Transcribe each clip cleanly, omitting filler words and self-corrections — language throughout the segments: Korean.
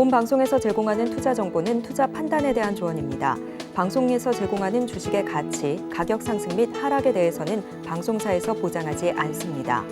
본 방송에서 제공하는 투자 정보는 투자 판단에 대한 조언입니다. 방송에서 제공하는 주식의 가치, 가격 상승 및 하락에 대해서는 방송사에서 보장하지 않습니다.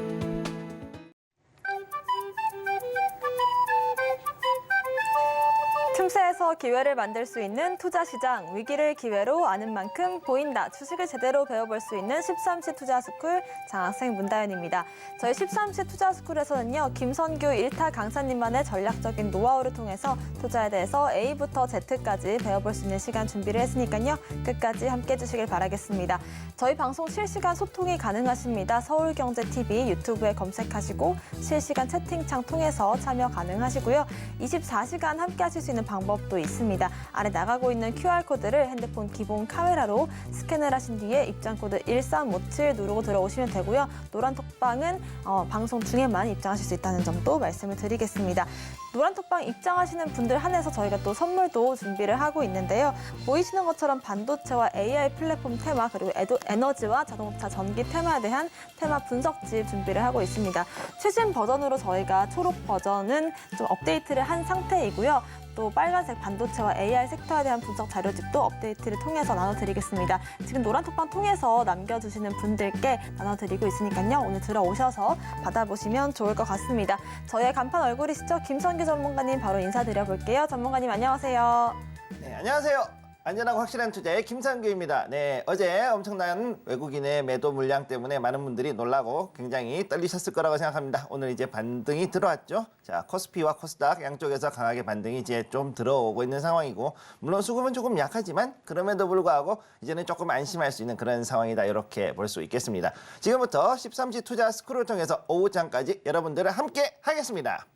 틈새에서 기회를 만들 수 있는 투자시장, 위기를 기회로 아는 만큼 보인다. 주식을 제대로 배워볼 수 있는 13시 투자스쿨 장학생 문다연입니다. 저희 13시 투자스쿨에서는요, 김선규 1타 강사님만의 전략적인 노하우를 통해서 투자에 대해서 A부터 Z까지 배워볼 수 있는 시간 준비를 했으니까요. 끝까지 함께 해주시길 바라겠습니다. 저희 방송 실시간 소통이 가능하십니다. 서울경제TV 유튜브에 검색하시고 실시간 채팅창 통해서 참여 가능하시고요. 24시간 함께 하실 수 있는 방법도 있습니다. 아래 나가고 있는 QR코드를 핸드폰 기본 카메라로 스캔을 하신 뒤에 입장코드 1357 누르고 들어오시면 되고요. 노란톡방은 방송 중에만 입장하실 수 있다는 점도 말씀을 드리겠습니다. 노란톡방 입장하시는 분들 한해서 저희가 또 선물도 준비를 하고 있는데요. 보이시는 것처럼 반도체와 AI 플랫폼 테마 그리고 에너지와 자동차 전기 테마에 대한 테마 분석집 준비를 하고 있습니다. 최신 버전으로 저희가 초록 버전은 좀 업데이트를 한 상태이고요. 또 빨간색 반도체와 AI 섹터에 대한 분석 자료집도 업데이트를 통해서 나눠드리겠습니다. 지금 노란톡방 통해서 남겨주시는 분들께 나눠드리고 있으니까요. 오늘 들어오셔서 받아보시면 좋을 것 같습니다. 저희의 간판 얼굴이시죠? 김선규 전문가님 바로 인사드려볼게요. 전문가님 안녕하세요. 네, 안녕하세요. 안전하고 확실한 투자의 김선규입니다. 네, 어제 엄청난 외국인의 매도 물량 때문에 많은 분들이 놀라고 굉장히 떨리셨을 거라고 생각합니다. 오늘 이제 반등이 들어왔죠. 자, 코스피와 코스닥 양쪽에서 강하게 반등이 이제 좀 들어오고 있는 상황이고, 물론 수급은 조금 약하지만 그럼에도 불구하고 이제는 조금 안심할 수 있는 그런 상황이다, 이렇게 볼 수 있겠습니다. 지금부터 13시 투자 스쿨을 통해서 오후장까지 여러분들을 함께 하겠습니다.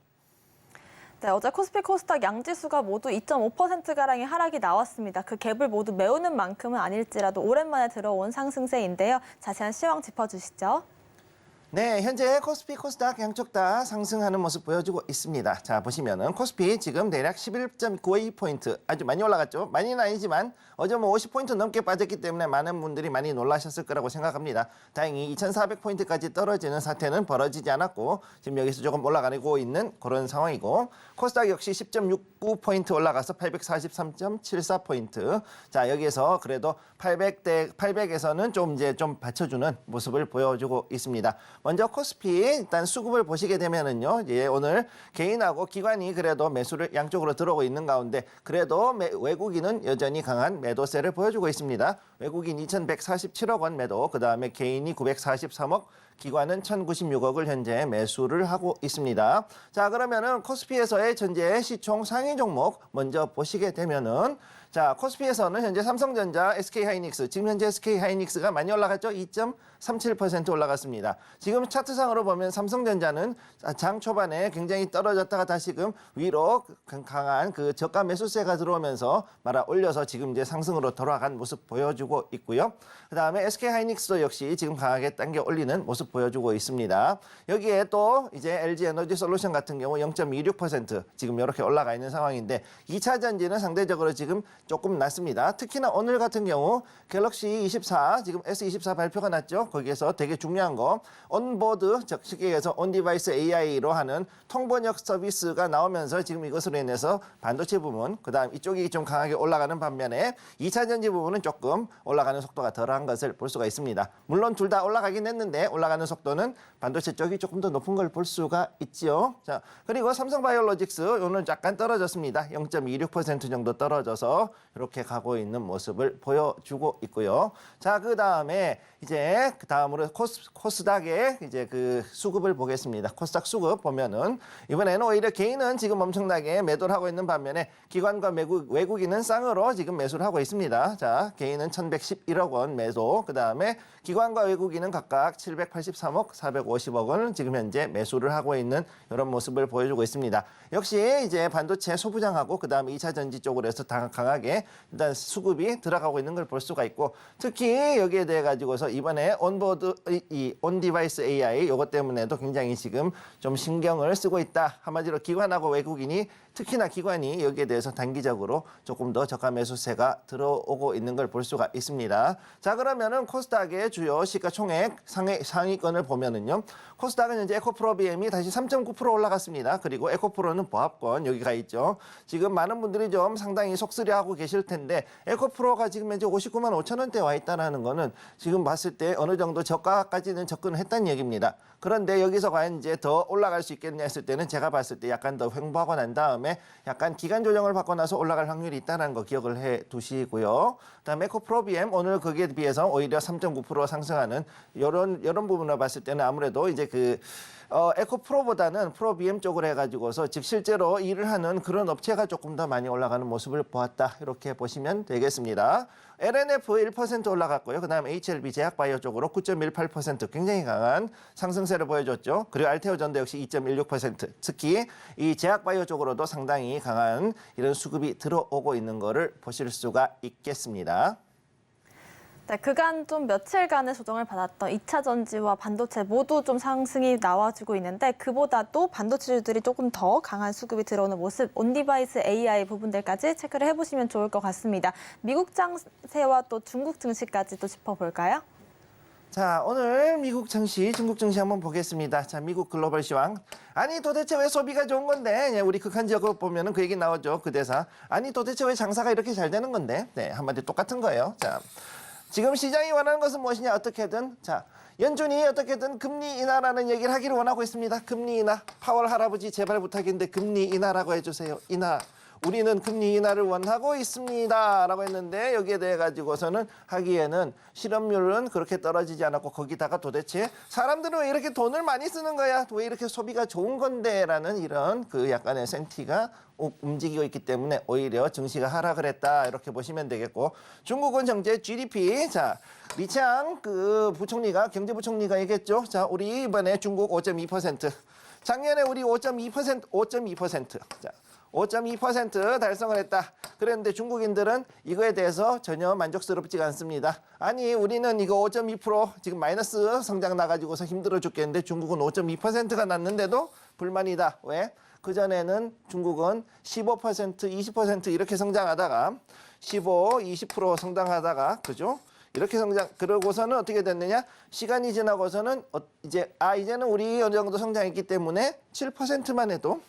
네, 어제 코스피 코스닥 양지수가 모두 2.5%가량의 하락이 나왔습니다. 그 갭을 모두 메우는 만큼은 아닐지라도 오랜만에 들어온 상승세인데요. 자세한 시황 짚어주시죠. 네, 현재 코스피, 코스닥 양쪽 다 상승하는 모습 보여주고 있습니다. 자, 보시면은 코스피 지금 대략 11.92포인트 아주 많이 올라갔죠. 많이는 아니지만 어제 50포인트 넘게 빠졌기 때문에 많은 분들이 많이 놀라셨을 거라고 생각합니다. 다행히 2,400포인트까지 떨어지는 사태는 벌어지지 않았고 지금 여기서 조금 올라가고 있는 그런 상황이고, 코스닥 역시 10.69포인트 올라가서 843.74포인트. 자, 여기에서 그래도 800에서는 좀 이제 좀 받쳐주는 모습을 보여주고 있습니다. 먼저 코스피 일단 수급을 보시게 되면은요, 예, 오늘 개인하고 기관이 그래도 매수를 양쪽으로 들어오고 있는 가운데 그래도 외국인은 여전히 강한 매도세를 보여주고 있습니다. 외국인 2,147억 원 매도, 그 다음에 개인이 943억, 기관은 1,096억을 현재 매수를 하고 있습니다. 자, 그러면은 코스피에서의 현재 시총 상위 종목 먼저 보시게 되면은, 자, 코스피에서는 현재 삼성전자, SK하이닉스, 지금 현재 SK하이닉스가 많이 올라갔죠? 2.37% 올라갔습니다. 지금 차트상으로 보면 삼성전자는 장 초반에 굉장히 떨어졌다가 다시금 위로 강한 그 저가 매수세가 들어오면서 말아 올려서 지금 이제 상승으로 돌아간 모습 보여주고 있고요. 그 다음에 SK하이닉스도 역시 지금 강하게 당겨 올리는 모습 보여주고 있습니다. 여기에 또 이제 LG에너지솔루션 같은 경우 0.26% 지금 이렇게 올라가 있는 상황인데, 2차 전지는 상대적으로 지금 조금 낮습니다. 특히나 오늘 같은 경우 갤럭시 24 지금 S24 발표가 났죠. 거기에서 되게 중요한 거 온보드, 즉 쉽게 얘기해서 온디바이스 AI로 하는 통번역 서비스가 나오면서 지금 이것으로 인해서 반도체 부분, 그다음 이쪽이 좀 강하게 올라가는 반면에 2차 전지 부분은 조금 올라가는 속도가 덜한 것을 볼 수가 있습니다. 물론 둘 다 올라가긴 했는데 올라가는 속도는 반도체 쪽이 조금 더 높은 걸 볼 수가 있지요. 자, 그리고 삼성바이오로직스 오늘 약간 떨어졌습니다. 0.26% 정도 떨어져서 이렇게 가고 있는 모습을 보여주고 있고요. 자, 그 다음에 이제 그 다음으로 코스닥의 이제 그 수급을 보겠습니다. 코스닥 수급 보면은 이번에는 오히려 개인은 지금 엄청나게 매도를 하고 있는 반면에 기관과 외국인은 쌍으로 지금 매수를 하고 있습니다. 자, 개인은 1,111억 원 매도, 그 다음에 기관과 외국인은 각각 783억, 450억 원을 지금 현재 매수를 하고 있는 이런 모습을 보여주고 있습니다. 역시 이제 반도체 소부장하고 그 다음에 2차 전지 쪽으로 해서 강하게 일단 수급이 들어가고 있는 걸 볼 수가 있고, 특히 여기에 대해 가지고서 이번에 온디바이스 AI 요것 때문에도 굉장히 지금 좀 신경을 쓰고 있다. 한마디로 기관하고 외국인이, 특히나 기관이 여기에 대해서 단기적으로 조금 더 저가 매수세가 들어오고 있는 걸 볼 수가 있습니다. 자, 그러면은 코스닥의 주요 시가총액 상위 상위권을 보면은요. 코스닥은 현재 에코프로 BM이 다시 3.9% 올라갔습니다. 그리고 에코프로는 보합권 여기가 있죠. 지금 많은 분들이 좀 상당히 속쓰려하고 계실 텐데 에코프로가 지금 현재 59만 5천 원대 와 있다는 거는 지금 봤을 때 어느 정도 저가까지는 접근을 했다는 얘기입니다. 그런데 여기서 과연 이제 더 올라갈 수 있겠냐 했을 때는 제가 봤을 때 약간 더 횡보하고 난 다음에 약간 기간 조정을 받고 나서 올라갈 확률이 있다는 거 기억을 해 두시고요. 그다음에 에코프로 BM 오늘 거기에 비해서 오히려 3.9% 상승하는 이런 부분을 봤을 때는 아무래도 이제 에코프로보다는 프로 BM 쪽으로 해가지고서 즉 실제로 일을 하는 그런 업체가 조금 더 많이 올라가는 모습을 보았다. 이렇게 보시면 되겠습니다. LNF 1% 올라갔고요. 그다음에 HLB 제약바이오 쪽으로 9.18% 굉장히 강한 상승세를 보여줬죠. 그리고 알테오전도 역시 2.16% 특히 이 제약바이오 쪽으로도 상당히 강한 이런 수급이 들어오고 있는 거를 보실 수가 있겠습니다. 네, 그간 좀 며칠간의 조정을 받았던 2차 전지와 반도체 모두 좀 상승이 나와주고 있는데 그보다도 반도체주들이 조금 더 강한 수급이 들어오는 모습, 온디바이스 AI 부분들까지 체크를 해보시면 좋을 것 같습니다. 미국 장세와 또 중국 증시까지 또 짚어볼까요? 자, 오늘 미국 증시, 중국 증시 한번 보겠습니다. 자, 미국 글로벌 시황. 아니 도대체 왜 소비가 좋은 건데? 우리 극한 지역 보면은 그 얘기 나오죠. 그 대사. 아니 도대체 왜 장사가 이렇게 잘 되는 건데? 네, 한마디 똑같은 거예요. 자, 지금 시장이 원하는 것은 무엇이냐? 어떻게든 자 연준이 어떻게든 금리 인하라는 얘기를 하기를 원하고 있습니다. 금리 인하. 파월 할아버지 제발 부탁인데 금리 인하라고 해주세요. 인하. 우리는 금리 인하를 원하고 있습니다. 라고 했는데 여기에 대해 가지고서는 하기에는 실업률은 그렇게 떨어지지 않았고 거기다가 도대체 사람들은 왜 이렇게 돈을 많이 쓰는 거야? 왜 이렇게 소비가 좋은 건데? 라는 이런 그 약간의 센티가 움직이고 있기 때문에 오히려 증시가 하락을 했다. 이렇게 보시면 되겠고 중국은 현재 GDP 자 리창 그 부총리가 경제부총리가 얘기했죠. 자 우리 이번에 중국 5.2% 작년에 우리 5.2% 자 5.2% 달성을 했다. 그랬는데 중국인들은 이거에 대해서 전혀 만족스럽지가 않습니다. 아니 우리는 이거 5.2% 지금 마이너스 성장 나가지고서 힘들어 죽겠는데 중국은 5.2%가 났는데도 불만이다. 왜? 그전에는 중국은 15%, 20% 이렇게 성장하다가 15, 20% 성장하다가 그죠? 이렇게 성장 그러고서는 어떻게 됐느냐? 시간이 지나고서는 이제는 우리 어느 정도 성장했기 때문에 7%만 해도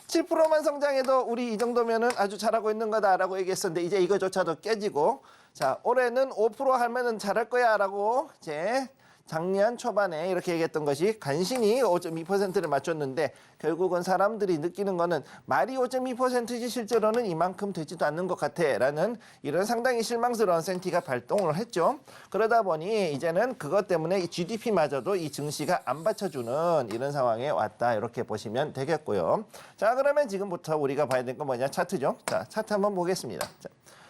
7%만 성장해도 우리 이 정도면은 아주 잘하고 있는 거다라고 얘기했었는데 이제 이거조차도 깨지고 자 올해는 5% 하면은 잘할 거야라고 이제 작년 초반에 이렇게 얘기했던 것이 간신히 5.2%를 맞췄는데 결국은 사람들이 느끼는 거는 말이 5.2%지 실제로는 이만큼 되지도 않는 것 같아라는 이런 상당히 실망스러운 센티가 발동을 했죠. 그러다 보니 이제는 그것 때문에 이 GDP마저도 이 증시가 안 받쳐주는 이런 상황에 왔다 이렇게 보시면 되겠고요. 자 그러면 지금부터 우리가 봐야 될 건 뭐냐 차트죠. 자 차트 한번 보겠습니다. 자,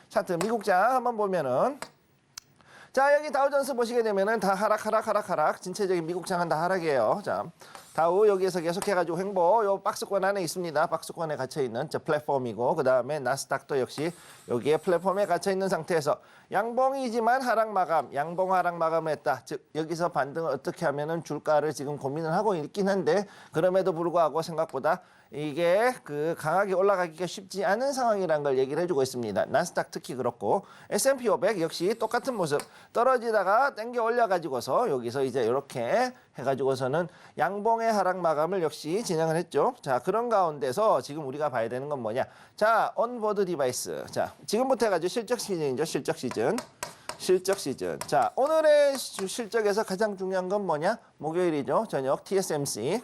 차트 미국장 한번 보면은 자 여기 다우존스 보시게 되면은 다 하락 전체적인 미국장은 다 하락이에요. 자 다우 여기에서 계속해가지고 횡보 요 박스권 안에 있습니다. 박스권에 갇혀 있는 저 플랫폼이고 그 다음에 나스닥도 역시 여기에 플랫폼에 갇혀 있는 상태에서 양봉이지만 하락 마감, 양봉 하락 마감을 했다. 즉 여기서 반등을 어떻게 하면은 줄까를 지금 고민을 하고 있긴 한데 그럼에도 불구하고 생각보다 이게 그 강하게 올라가기가 쉽지 않은 상황이라는 걸 얘기를 해주고 있습니다. 나스닥 특히 그렇고 S&P 500 역시 똑같은 모습 떨어지다가 당겨 올려가지고서 여기서 이제 이렇게 해가지고서는 양봉의 하락 마감을 역시 진행을 했죠. 자 그런 가운데서 지금 우리가 봐야 되는 건 뭐냐? 자 온보드 디바이스. 자 지금부터 해가지고 실적 시즌이죠. 실적 시즌. 자 오늘의 실적에서 가장 중요한 건 뭐냐? 목요일이죠. 저녁 TSMC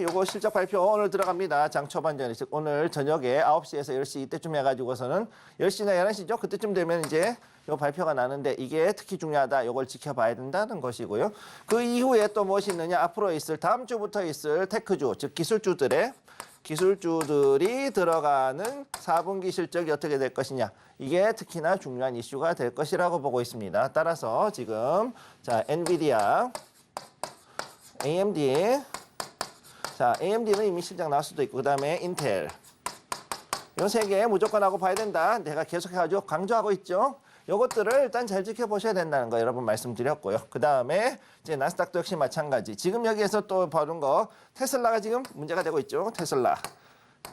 요거 실적 발표 오늘 들어갑니다. 장 초반전에 즉 오늘 저녁에 9시에서 10시 이때쯤 해가지고서는 10시나 11시죠. 그때쯤 되면 이제 요 발표가 나는데 이게 특히 중요하다. 요걸 지켜봐야 된다는 것이고요. 그 이후에 또 무엇이 있느냐? 앞으로 있을 다음 주부터 있을 테크주 즉 기술주들이 들어가는 4분기 실적이 어떻게 될 것이냐. 이게 특히나 중요한 이슈가 될 것이라고 보고 있습니다. 따라서 지금 자 엔비디아 AMD 자 AMD는 이미 실적 나올 수도 있고 그 다음에 인텔 요 세 개 무조건 하고 봐야 된다. 내가 계속해가지고 강조하고 있죠. 요것들을 일단 잘 지켜보셔야 된다는 거 여러분 말씀드렸고요. 그 다음에 이제 나스닥도 역시 마찬가지. 지금 여기에서 또 보는 거 테슬라가 지금 문제가 되고 있죠.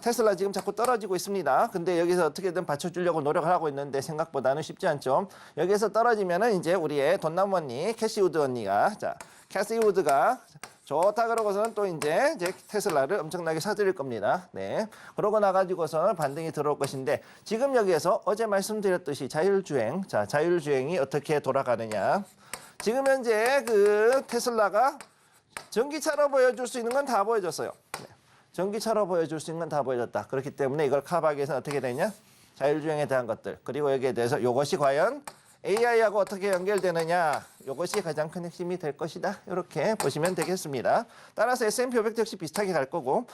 테슬라 지금 자꾸 떨어지고 있습니다. 근데 여기서 어떻게든 받쳐주려고 노력을 하고 있는데 생각보다는 쉽지 않죠. 여기서 떨어지면은 이제 우리의 돈나무 언니, 캐시우드 언니가, 자, 캐시우드가 좋다 그러고서는 또 이제 테슬라를 엄청나게 사들일 겁니다. 네. 그러고 나가지고서는 반등이 들어올 것인데 지금 여기에서 어제 말씀드렸듯이 자율주행, 자, 자율주행이 어떻게 돌아가느냐. 지금 현재 그 테슬라가 전기차로 보여줄 수 있는 건 다 보여줬어요. 네. 전기차로 보여줄 수 있는 건 다 보여줬다. 그렇기 때문에 이걸 커버하기 위해서는 어떻게 되냐? 자율주행에 대한 것들, 그리고 여기에 대해서 이것이 과연 AI하고 어떻게 연결되느냐, 이것이 가장 큰 핵심이 될 것이다. 이렇게 보시면 되겠습니다. 따라서 S&P 500 역시 비슷하게 갈 거고,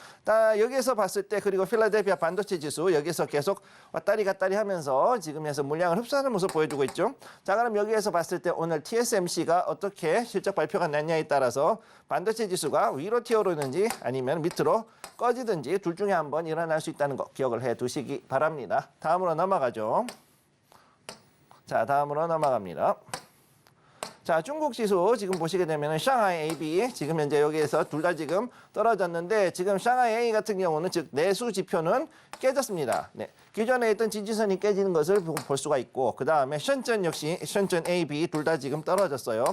여기에서 봤을 때, 그리고 필라델피아 반도체 지수 여기서 계속 왔다리 갔다리 하면서 지금에서 물량을 흡수하는 모습 보여주고 있죠. 자, 그럼 여기에서 봤을 때 오늘 TSMC가 어떻게 실적 발표가 났냐에 따라서 반도체 지수가 위로 튀어오르는지 아니면 밑으로 꺼지든지 둘 중에 한번 일어날 수 있다는 거 기억을 해 두시기 바랍니다. 다음으로 넘어가죠. 자, 다음으로 넘어갑니다. 자, 중국 지수 지금 보시게 되면은 샹하이 AB 지금 현재 여기에서 둘 다 지금 떨어졌는데 지금 샹하이 A 같은 경우는 즉 내수 지표는 깨졌습니다. 네. 기존에 있던 지지선이 깨지는 것을 볼 수가 있고 그 다음에 션전 역시 션전 AB 둘 다 지금 떨어졌어요.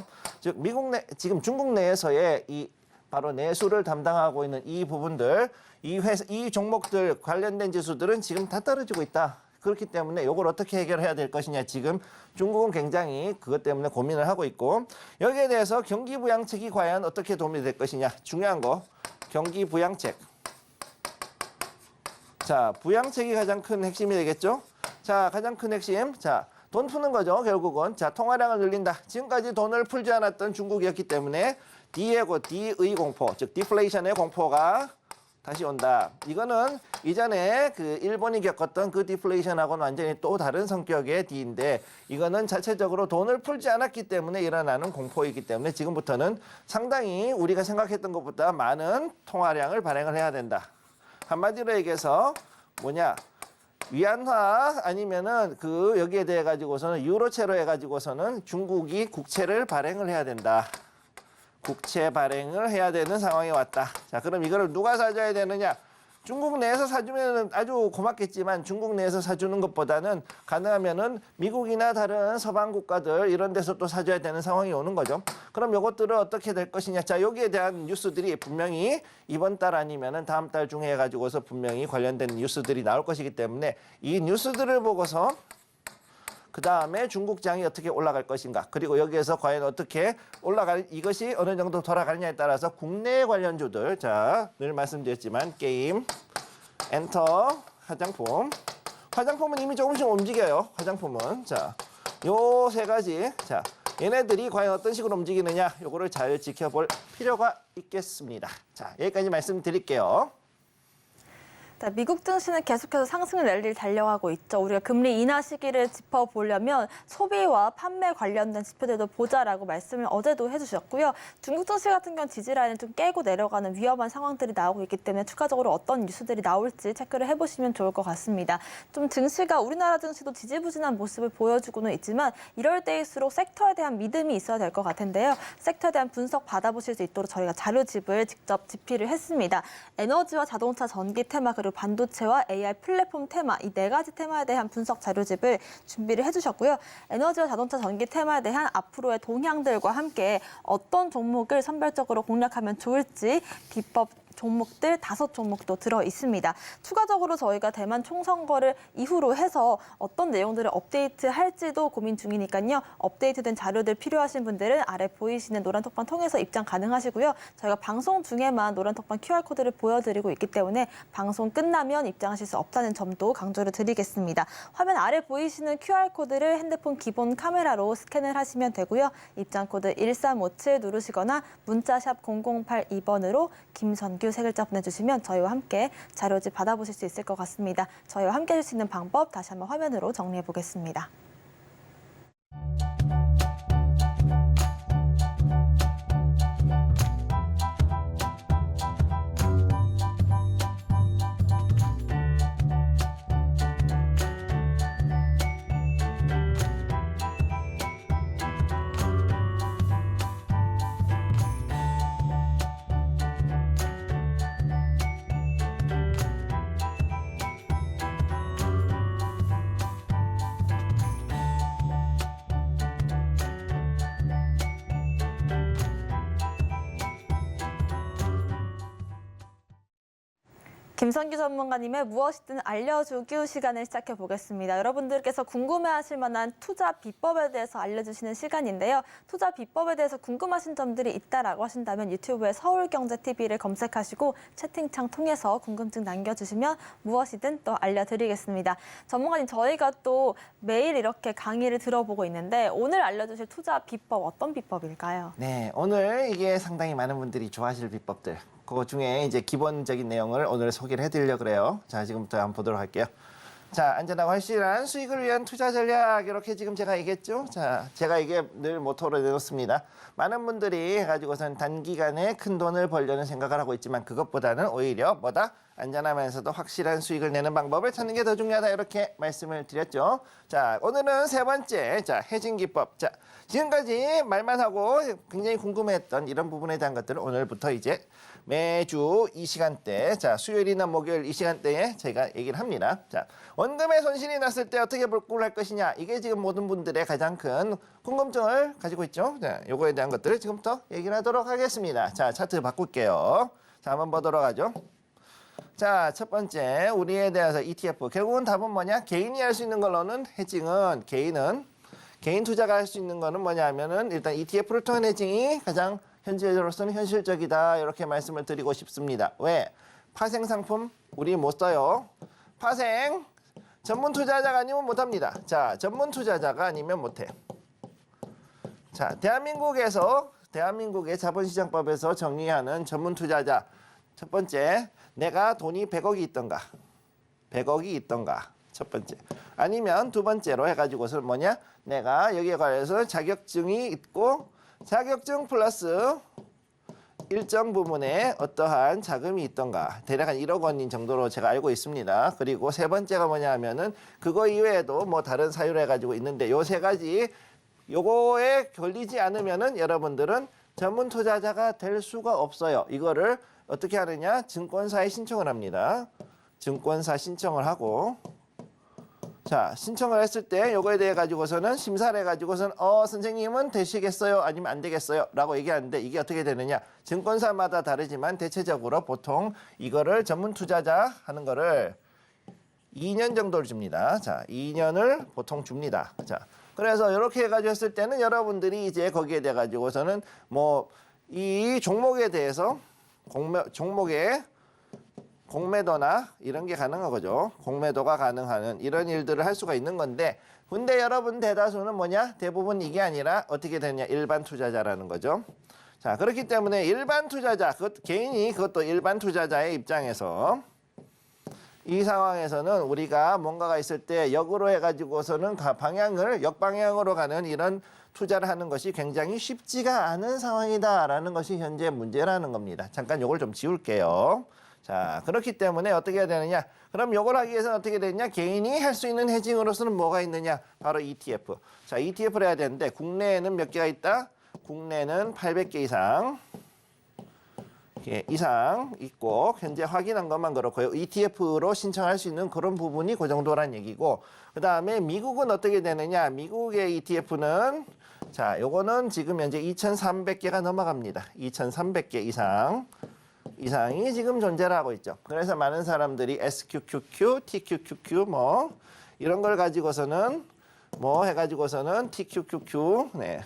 즉 미국 내 지금 중국 내에서의 이 바로 내수를 담당하고 있는 이 부분들 이 종목들 관련된 지수들은 지금 다 떨어지고 있다. 그렇기 때문에 이걸 어떻게 해결해야 될 것이냐 지금 중국은 굉장히 그것 때문에 고민을 하고 있고 여기에 대해서 경기 부양책이 과연 어떻게 도움이 될 것이냐 중요한 거 경기 부양책. 자, 부양책이 가장 큰 핵심이 되겠죠. 자, 가장 큰 핵심. 자, 돈 푸는 거죠 결국은. 자, 통화량을 늘린다. 지금까지 돈을 풀지 않았던 중국이었기 때문에 D의 공포 즉 디플레이션의 공포가 다시 온다. 이거는 이전에 그 일본이 겪었던 그 디플레이션하고는 완전히 또 다른 성격의 D인데 이거는 자체적으로 돈을 풀지 않았기 때문에 일어나는 공포이기 때문에 지금부터는 상당히 우리가 생각했던 것보다 많은 통화량을 발행을 해야 된다. 한마디로 얘기해서 뭐냐? 위안화 아니면은 그 여기에 대해 가지고서는 유로채로 해 가지고서는 중국이 국채를 발행을 해야 된다. 국채 발행을 해야 되는 상황이 왔다. 자, 그럼 이거를 누가 사줘야 되느냐? 중국 내에서 사주면 아주 고맙겠지만 중국 내에서 사주는 것보다는 가능하면은 미국이나 다른 서방 국가들 이런 데서 또 사줘야 되는 상황이 오는 거죠. 그럼 이것들은 어떻게 될 것이냐? 자, 여기에 대한 뉴스들이 분명히 이번 달 아니면은 다음 달 중에 해가지고서 분명히 관련된 뉴스들이 나올 것이기 때문에 이 뉴스들을 보고서 그 다음에 중국장이 어떻게 올라갈 것인가 그리고 여기에서 과연 어떻게 올라갈 이것이 어느 정도 돌아가느냐에 따라서 국내 관련주들 자, 늘 말씀드렸지만 게임, 엔터, 화장품은 이미 조금씩 움직여요. 화장품은 자, 요 세 가지 자, 얘네들이 과연 어떤 식으로 움직이느냐 요거를 잘 지켜볼 필요가 있겠습니다. 자, 여기까지 말씀드릴게요. 미국 증시는 계속해서 상승 랠리를 달려가고 있죠. 우리가 금리 인하 시기를 짚어보려면 소비와 판매 관련된 지표들도 보자라고 말씀을 어제도 해주셨고요. 중국 증시 같은 경우는 지지라인을 좀 깨고 내려가는 위험한 상황들이 나오고 있기 때문에 추가적으로 어떤 뉴스들이 나올지 체크를 해보시면 좋을 것 같습니다. 좀 증시가 우리나라 증시도 지지부진한 모습을 보여주고는 있지만 이럴 때일수록 섹터에 대한 믿음이 있어야 될 것 같은데요. 섹터에 대한 분석 받아보실 수 있도록 저희가 자료집을 직접 집필을 했습니다. 에너지와 자동차, 전기 테마 그리고 반도체와 AI 플랫폼 테마 이 네 가지 테마에 대한 분석 자료집을 준비를 해주셨고요. 에너지와 자동차, 전기 테마에 대한 앞으로의 동향들과 함께 어떤 종목을 선별적으로 공략하면 좋을지 비법 종목들 5종목도 들어 있습니다. 추가적으로 저희가 대만 총선거를 이후로 해서 어떤 내용들을 업데이트할지도 고민 중이니까요. 업데이트된 자료들 필요하신 분들은 아래 보이시는 노란톡방 통해서 입장 가능하시고요. 저희가 방송 중에만 노란톡방 QR코드를 보여드리고 있기 때문에 방송 끝나면 입장하실 수 없다는 점도 강조를 드리겠습니다. 화면 아래 보이시는 QR코드를 핸드폰 기본 카메라로 스캔을 하시면 되고요. 입장코드 1357 누르시거나 문자샵 0082번으로 김선규 세 글자 보내주시면 저희와 함께 자료집 받아보실 수 있을 것 같습니다. 저희와 함께 할 수 있는 방법 다시 한번 화면으로 정리해 보겠습니다. 김선규 전문가님의 무엇이든 알려주기 시간을 시작해 보겠습니다. 여러분들께서 궁금해하실 만한 투자 비법에 대해서 알려주시는 시간인데요. 투자 비법에 대해서 궁금하신 점들이 있다라고 하신다면 유튜브에 서울경제TV를 검색하시고 채팅창 통해서 궁금증 남겨주시면 무엇이든 또 알려드리겠습니다. 전문가님, 저희가 또 매일 이렇게 강의를 들어보고 있는데 오늘 알려주실 투자 비법 어떤 비법일까요? 네, 오늘 이게 상당히 많은 분들이 좋아하실 비법들. 그 중에 이제 기본적인 내용을 오늘 소개를 해드리려고 그래요. 자, 지금부터 한번 보도록 할게요. 자, 안전하고 확실한 수익을 위한 투자 전략, 이렇게 지금 제가 얘기했죠. 자, 제가 이게 늘 모토로 내놓습니다. 많은 분들이 해가지고선 단기간에 큰 돈을 벌려는 생각을 하고 있지만 그것보다는 오히려 뭐다? 안전하면서도 확실한 수익을 내는 방법을 찾는 게 더 중요하다, 이렇게 말씀을 드렸죠. 자, 오늘은 세 번째, 자, 해징 기법. 자, 지금까지 말만 하고 굉장히 궁금해했던 이런 부분에 대한 것들을 오늘부터 이제 매주 이 시간대, 자, 수요일이나 목요일 이 시간대에 제가 얘기를 합니다. 자, 원금에 손실이 났을 때 어떻게 복구를 할 것이냐, 이게 지금 모든 분들의 가장 큰 궁금증을 가지고 있죠. 자, 요거에 대한 것들을 지금부터 얘기를 하도록 하겠습니다. 자, 차트 바꿀게요. 자, 한번 보도록 하죠. 자, 첫 번째, 우리에 대해서 ETF. 결국은 답은 뭐냐? 개인이 할 수 있는 걸로는 해징은, 개인 투자가 할 수 있는 거는 뭐냐 하면은 일단 ETF를 통한 해징이 가장 현재로서는 현실적이다, 이렇게 말씀을 드리고 싶습니다. 왜? 파생 상품 우리 못 써요. 파생 전문 투자자가 아니면 못 합니다. 자, 전문 투자자가 아니면 못 해. 자, 대한민국의 자본시장법에서 정의하는 전문 투자자. 첫 번째, 내가 돈이 100억이 있던가. 100억이 있던가. 첫 번째. 아니면 두 번째로 해가지고서 뭐냐? 내가 여기에 관해서 자격증이 있고 자격증 플러스 일정 부분에 어떠한 자금이 있던가. 대략 한 1억 원인 정도로 제가 알고 있습니다. 그리고 세 번째가 뭐냐 하면은 그거 이외에도 뭐 다른 사유로 해가지고 있는데 요 세 가지 요거에 걸리지 않으면은 여러분들은 전문 투자자가 될 수가 없어요. 이거를 어떻게 하느냐? 증권사에 신청을 합니다. 증권사 신청을 하고, 자, 신청을 했을 때 요거에 대해 가지고서는 심사를 해가지고서는 선생님은 되시겠어요? 아니면 안 되겠어요? 라고 얘기하는데 이게 어떻게 되느냐? 증권사마다 다르지만 대체적으로 보통 이거를 전문 투자자 하는 거를 2년 정도를 줍니다. 자, 2년을 보통 줍니다. 자, 그래서 이렇게 해가지고 했을 때는 여러분들이 이제 거기에 대해 가지고서는 뭐 이 종목에 대해서 종목의 공매도나 이런 게 가능한 거죠. 공매도가 가능한 이런 일들을 할 수가 있는 건데, 근데 여러분 대다수는 뭐냐? 대부분 이게 아니라 어떻게 되냐? 일반 투자자라는 거죠. 자, 그렇기 때문에 일반 투자자, 개인이 그것도 일반 투자자의 입장에서 이 상황에서는 우리가 뭔가가 있을 때 역으로 해가지고서는 역방향으로 가는 이런 투자를 하는 것이 굉장히 쉽지가 않은 상황이다라는 것이 현재 문제라는 겁니다. 잠깐 요걸 좀 지울게요. 자, 그렇기 때문에 어떻게 해야 되느냐? 그럼 요걸 하기 위해서는 어떻게 되느냐? 개인이 할 수 있는 해징으로서는 뭐가 있느냐? 바로 ETF. 자, ETF를 해야 되는데 국내에는 몇 개가 있다? 국내는 800개 이상 있고, 현재 확인한 것만 그렇고요. ETF로 신청할 수 있는 그런 부분이 그 정도란 얘기고, 그 다음에 미국은 어떻게 되느냐? 미국의 ETF는, 자, 요거는 지금 현재 2,300개가 넘어갑니다. 2,300개 이상이 지금 존재를 하고 있죠. 그래서 많은 사람들이 SQQQ, TQQQ 뭐 이런 걸 가지고서는 TQQQ, 네.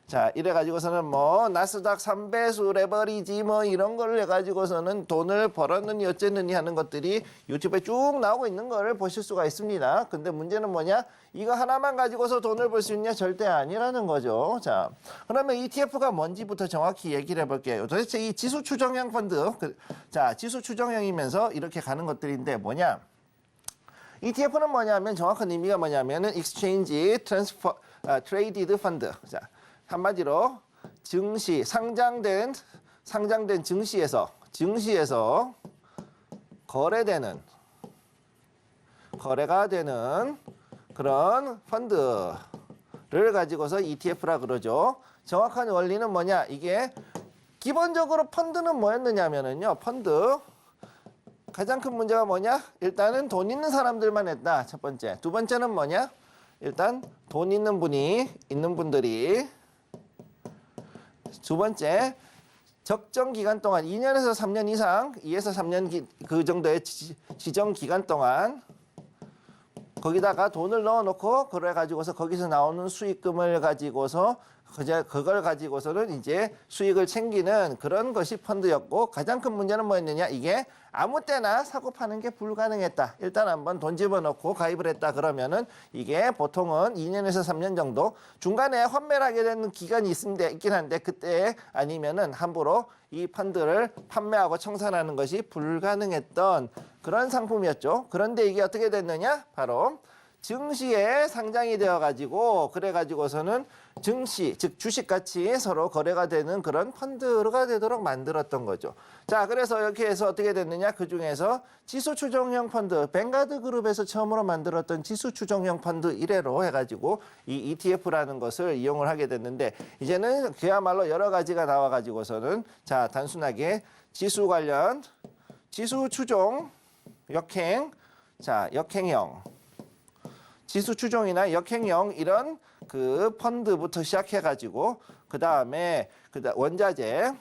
자, 이래가지고서는 뭐 나스닥 3배수 레버리지 뭐 이런 걸 해가지고서는 돈을 벌었느니 어쨌느니 하는 것들이 유튜브에 쭉 나오고 있는 걸 보실 수가 있습니다. 근데 문제는 뭐냐? 이거 하나만 가지고서 돈을 벌 수 있냐? 절대 아니라는 거죠. 자, 그러면 ETF가 뭔지부터 정확히 얘기를 해볼게요. 도대체 이 지수 추정형 펀드, 자, 지수 추정형이면서 이렇게 가는 것들인데 뭐냐? ETF는 뭐냐면 정확한 의미가 뭐냐면은 Exchange Traded Fund. 자, 한마디로 상장된 증시에서 거래가 되는 그런 펀드를 가지고서 ETF라 그러죠. 정확한 원리는 뭐냐? 이게 기본적으로 펀드는 뭐였느냐면은요. 펀드 가장 큰 문제가 뭐냐? 일단은 돈 있는 사람들만 했다. 첫 번째. 두 번째는 뭐냐? 일단 돈 있는 분들이 두 번째, 적정 기간 동안 2년에서 3년 이상, 2에서 3년 그 정도의 지정 기간 동안 거기다가 돈을 넣어놓고 그래 가지고서 거기서 나오는 수익금을 가지고서 그걸 가지고서는 이제 수익을 챙기는 그런 것이 펀드였고, 가장 큰 문제는 뭐였느냐, 이게 아무 때나 사고 파는 게 불가능했다. 일단 한번 돈 집어넣고 가입을 했다 그러면은 이게 보통은 2년에서 3년 정도 중간에 환매를 하게 되는 기간이 있긴 한데, 그때 아니면은 함부로 이 펀드를 판매하고 청산하는 것이 불가능했던 그런 상품이었죠. 그런데 이게 어떻게 됐느냐, 바로 증시에 상장이 되어가지고 그래가지고서는 증시, 즉 주식같이 서로 거래가 되는 그런 펀드가 되도록 만들었던 거죠. 자, 그래서 이렇게 해서 어떻게 됐느냐, 그 중에서 지수 추종형 펀드, 뱅가드 그룹에서 처음으로 만들었던 지수 추종형 펀드 1회로 해가지고 이 ETF라는 것을 이용을 하게 됐는데, 이제는 그야말로 여러 가지가 나와가지고서는 자, 단순하게 지수 관련, 지수 추종, 역행, 자, 역행형, 지수 추종이나 역행형 이런 그 펀드부터 시작해가지고 그 다음에 원자재,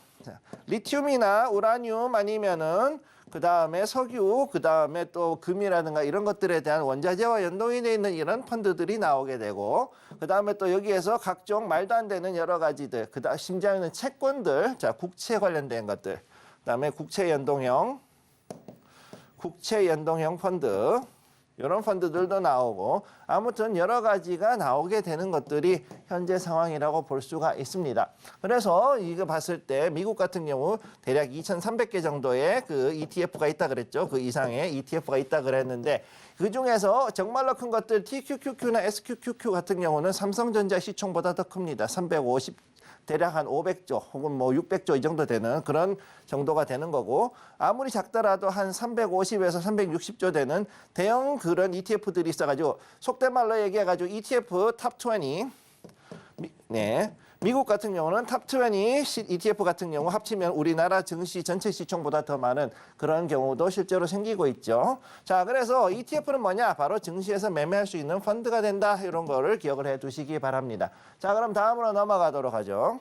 리튬이나 우라늄 아니면은 그 다음에 석유, 그 다음에 또 금이라든가 이런 것들에 대한 원자재와 연동이 되어 있는 이런 펀드들이 나오게 되고, 그 다음에 또 여기에서 각종 말도 안 되는 여러 가지들, 그 다음 심지어는 채권들, 자, 국채 관련된 것들, 그 다음에 국채 연동형 펀드, 이런 펀드들도 나오고, 아무튼 여러 가지가 나오게 되는 것들이 현재 상황이라고 볼 수가 있습니다. 그래서 이거 봤을 때 미국 같은 경우 대략 2,300개 정도의 그 ETF가 있다 그랬죠. 그 이상의 ETF가 있다 그랬는데, 그 중에서 정말로 큰 것들 TQQQ나 SQQQ 같은 경우는 삼성전자 시총보다 더 큽니다. 350, 대략 한 500조 혹은 뭐 600조 이 정도 되는 그런 정도가 되는 거고, 아무리 작더라도 한 350에서 360조 되는 대형 그런 ETF들이 있어가지고, 속된 말로 얘기해가지고 ETF 탑 20, 미국 같은 경우는 탑 20 ETF 같은 경우 합치면 우리나라 증시 전체 시총보다 더 많은 그런 경우도 실제로 생기고 있죠. 자, 그래서 ETF는 뭐냐? 바로 증시에서 매매할 수 있는 펀드가 된다. 이런 거를 기억을 해 두시기 바랍니다. 자, 그럼 다음으로 넘어가도록 하죠.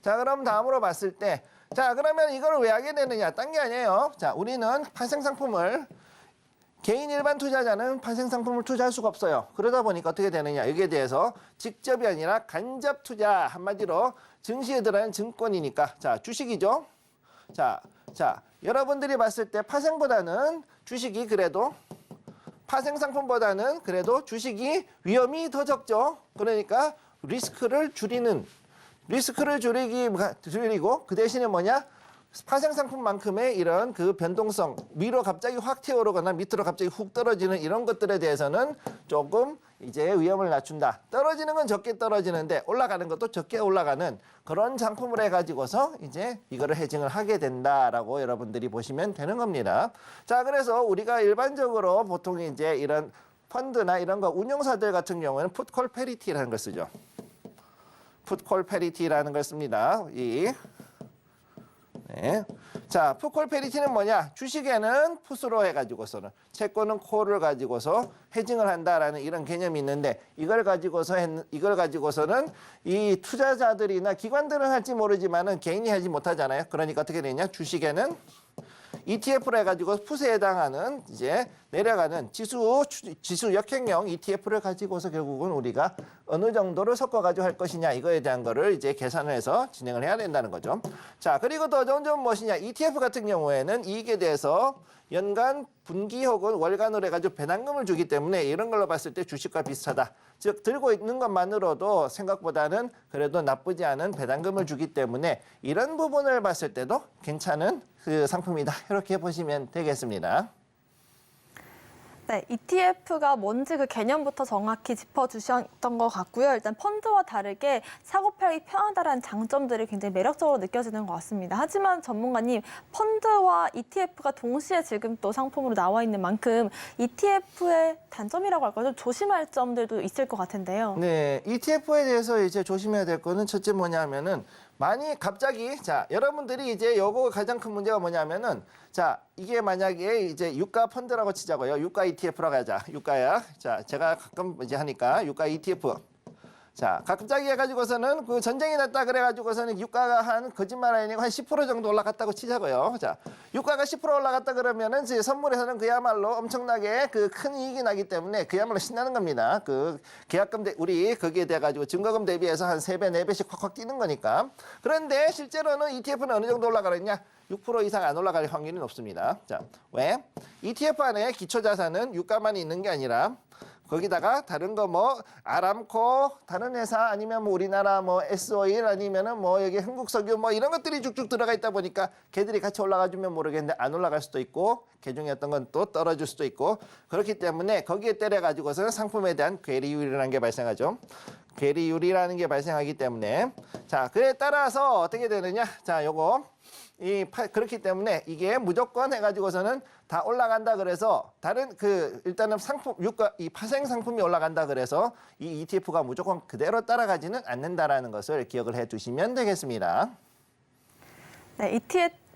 자, 그럼 다음으로 봤을 때, 자, 그러면 이걸 왜 하게 되느냐? 딴 게 아니에요. 자, 우리는 파생 상품을, 개인 일반 투자자는 파생 상품을 투자할 수가 없어요. 그러다 보니까 어떻게 되느냐, 여기에 대해서 직접이 아니라 간접 투자, 한마디로 증시에 들어가는 증권이니까, 자, 주식이죠. 자, 여러분들이 봤을 때 파생보다는 주식이 그래도, 파생 상품보다는 그래도 주식이 위험이 더 적죠. 그러니까 리스크를 줄이고, 그 대신에 뭐냐, 파생 상품만큼의 이런 그 변동성, 위로 갑자기 확 튀어오르거나 밑으로 갑자기 훅 떨어지는 이런 것들에 대해서는 조금 이제 위험을 낮춘다. 떨어지는 건 적게 떨어지는데 올라가는 것도 적게 올라가는 그런 상품을 해가지고서 이제 이거를 헤징을 하게 된다라고 여러분들이 보시면 되는 겁니다. 자, 그래서 우리가 일반적으로 보통 이제 이런 펀드나 이런 거 운용사들 같은 경우에는 풋콜 페리티라는 걸 쓰죠. 풋콜 페리티라는 걸 씁니다. 자, 풋콜 페리티는 뭐냐? 주식에는 풋으로 해가지고서는, 채권은 콜을 가지고서 헤징을 한다라는 이런 개념이 있는데, 이걸 가지고서는 이 투자자들이나 기관들은 할지 모르지만은 개인이 하지 못하잖아요. 그러니까 어떻게 되냐? 주식에는 ETF로 해가지고 풋에 해당하는 이제 내려가는 지수 역행형 ETF를 가지고서 결국은 우리가 어느 정도를 섞어가지고 할 것이냐, 이거에 대한 거를 이제 계산을 해서 진행을 해야 된다는 거죠. 자, 그리고 더 좋은 점은 무엇이냐? ETF 같은 경우에는 이익에 대해서 연간 분기 혹은 월간으로 해가지고 배당금을 주기 때문에 이런 걸로 봤을 때 주식과 비슷하다. 즉, 들고 있는 것만으로도 생각보다는 그래도 나쁘지 않은 배당금을 주기 때문에 이런 부분을 봤을 때도 괜찮은 그 상품이다. 이렇게 보시면 되겠습니다. 네, ETF가 뭔지 그 개념부터 정확히 짚어주셨던 것 같고요. 일단 펀드와 다르게 사고팔기 편하다라는 장점들이 굉장히 매력적으로 느껴지는 것 같습니다. 하지만 전문가님, 펀드와 ETF가 동시에 지금 또 상품으로 나와 있는 만큼 ETF의 단점이라고 할까요? 좀 조심할 점들도 있을 것 같은데요. 네, ETF에 대해서 이제 조심해야 될 거는 첫째 뭐냐면은, 많이 갑자기, 자, 여러분들이 이제 요거 가장 큰 문제가 뭐냐면은, 자, 이게 만약에 이제 유가 펀드라고 치자고요. 유가 ETF라고 하자. 유가야. 자, 제가 가끔 이제 하니까 유가 ETF. 자, 갑자기 해가지고서는 그 전쟁이 났다 그래가지고서는 유가가 한 거짓말 아니고 한 10% 정도 올라갔다고 치자고요. 자, 유가가 10% 올라갔다 그러면은 이제 선물에서는 그야말로 엄청나게 그 큰 이익이 나기 때문에 그야말로 신나는 겁니다. 그 계약금 우리 거기에 돼 가지고 증거금 대비해서 한 3배, 4배씩 확확 뛰는 거니까. 그런데 실제로는 ETF는 어느 정도 올라가느냐? 6% 이상 안 올라갈 확률이 높습니다. 자, 왜? ETF 안에 기초자산은 유가만 있는 게 아니라 거기다가 다른 거 뭐 아람코 다른 회사 아니면 뭐 우리나라 뭐 S-오일 아니면은 뭐 여기 한국석유 뭐 이런 것들이 쭉쭉 들어가 있다 보니까 걔들이 같이 올라가 주면 모르겠는데 안 올라갈 수도 있고 개중에 어떤 건 또 떨어질 수도 있고 그렇기 때문에 거기에 때려 가지고서는 상품에 대한 괴리율이라는 게 발생하죠. 괴리율이라는 게 발생하기 때문에 자, 그에 따라서 어떻게 되느냐? 자, 요거 그렇기 때문에 이게 무조건 해가지고서는 다 올라간다 그래서 다른 일단은 상품 유가 이 파생 상품이 올라간다 그래서 이 ETF가 무조건 그대로 따라가지는 않는다라는 것을 기억을 해두시면 되겠습니다. 네,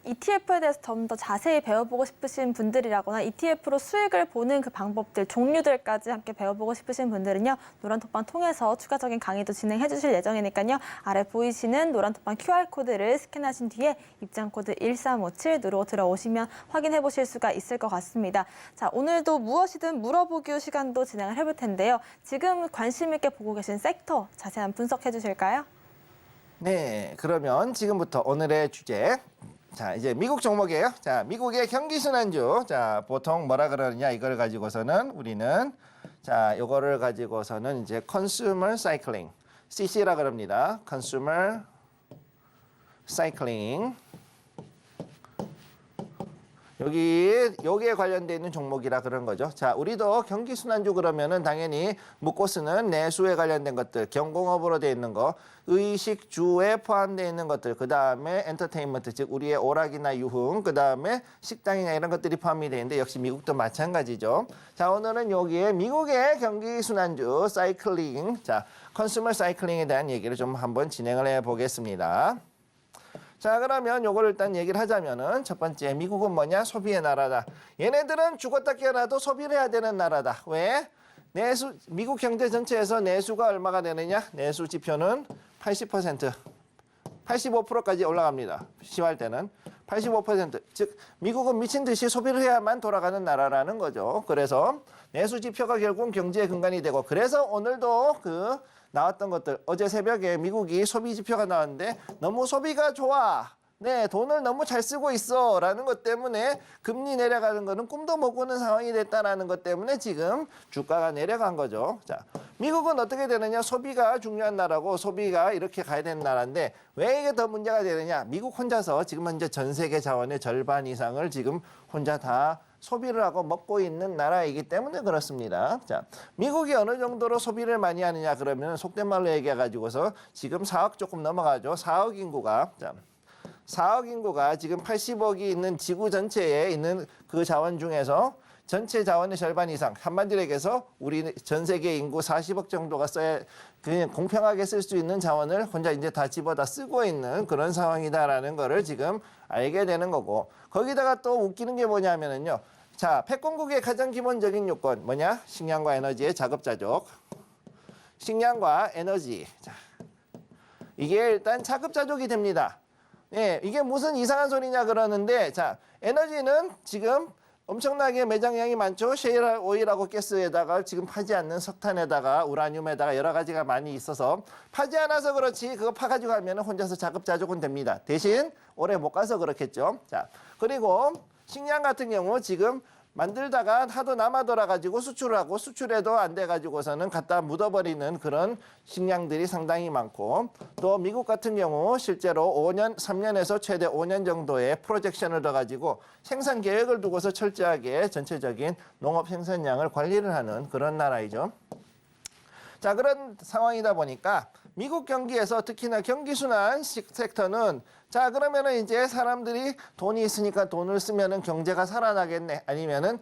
ETF에 대해서 좀 더 자세히 배워보고 싶으신 분들이라거나 ETF로 수익을 보는 그 방법들, 종류들까지 함께 배워보고 싶으신 분들은요. 노란톡방 통해서 추가적인 강의도 진행해 주실 예정이니까요. 아래 보이시는 노란톡방 QR코드를 스캔하신 뒤에 입장코드 1357 누르고 들어오시면 확인해 보실 수가 있을 것 같습니다. 자, 오늘도 무엇이든 물어보기 시간도 진행을 해볼 텐데요. 지금 관심 있게 보고 계신 섹터 자세한 분석해 주실까요? 네, 그러면 지금부터 오늘의 주제. 자, 이제 미국 종목이에요. 자, 미국의 경기 순환주. 자, 보통 뭐라 그러느냐 이걸 가지고서는 우리는 자, 요거를 가지고서는 이제 consumer cycling. CC라 그럽니다. consumer cycling. 여기에 관련되어 있는 종목이라 그런 거죠. 자, 우리도 경기 순환주 그러면은 당연히 묻고 쓰는 내수에 관련된 것들, 경공업으로 되어 있는 거, 의식주에 포함되어 있는 것들, 그 다음에 엔터테인먼트, 즉 우리의 오락이나 유흥, 그 다음에 식당이나 이런 것들이 포함이 되는데 역시 미국도 마찬가지죠. 자, 오늘은 여기에 미국의 경기 순환주 사이클링, 자, 컨슈머 사이클링에 대한 얘기를 좀 한번 진행을 해보겠습니다. 자, 그러면 요걸 일단 얘기를 하자면은 첫 번째 미국은 뭐냐? 소비의 나라다. 얘네들은 죽었다 깨어나도 소비를 해야 되는 나라다. 왜? 미국 경제 전체에서 내수가 얼마가 되느냐? 내수 지표는 80%, 85%까지 올라갑니다. 10월 때는 85%. 즉 미국은 미친 듯이 소비를 해야만 돌아가는 나라라는 거죠. 그래서 내수 지표가 결국은 경제의 근간이 되고 그래서 오늘도 나왔던 것들 어제 새벽에 미국이 소비 지표가 나왔는데 너무 소비가 좋아. 네, 돈을 너무 잘 쓰고 있어 라는 것 때문에 금리 내려가는 거는 꿈도 못 꾸는 상황이 됐다라는 것 때문에 지금 주가가 내려간 거죠. 자, 미국은 어떻게 되느냐? 소비가 중요한 나라고 소비가 이렇게 가야 되는 나라인데 왜 이게 더 문제가 되느냐? 미국 혼자서 지금 현재 전 세계 자원의 절반 이상을 지금 혼자 다 소비를 하고 먹고 있는 나라이기 때문에 그렇습니다. 자, 미국이 어느 정도로 소비를 많이 하느냐 그러면 속된 말로 얘기해가지고서 지금 4억 조금 넘어가죠. 4억 인구가. 자, 4억 인구가 지금 80억이 있는 지구 전체에 있는 그 자원 중에서 전체 자원의 절반 이상, 한마디로 얘기해서 우리 전 세계 인구 40억 정도가 그냥 공평하게 쓸 수 있는 자원을 혼자 이제 다 집어다 쓰고 있는 그런 상황이다라는 거를 지금 알게 되는 거고 거기다가 또 웃기는 게 뭐냐면은요. 자, 패권국의 가장 기본적인 요건 뭐냐? 식량과 에너지의 자급자족. 식량과 에너지. 자, 이게 일단 자급자족이 됩니다. 예, 이게 무슨 이상한 소리냐 그러는데 자, 에너지는 지금 엄청나게 매장량이 많죠. 셰일 오일하고 가스에다가 지금 파지 않는 석탄에다가 우라늄에다가 여러 가지가 많이 있어서 파지 않아서 그렇지 그거 파가지고 하면 혼자서 자급자족은 됩니다. 대신 오래 못 가서 그렇겠죠. 자, 그리고 식량 같은 경우 지금 만들다가 하도 남아돌아가지고 수출을 하고 수출해도 안 돼가지고서는 갖다 묻어버리는 그런 식량들이 상당히 많고 또 미국 같은 경우 실제로 3년에서 최대 5년 정도의 프로젝션을 둬가지고 생산 계획을 두고서 철저하게 전체적인 농업 생산량을 관리를 하는 그런 나라이죠. 자, 그런 상황이다 보니까 미국 경기에서 특히나 경기순환 섹터는 자, 그러면은 이제 사람들이 돈이 있으니까 돈을 쓰면은 경제가 살아나겠네. 아니면은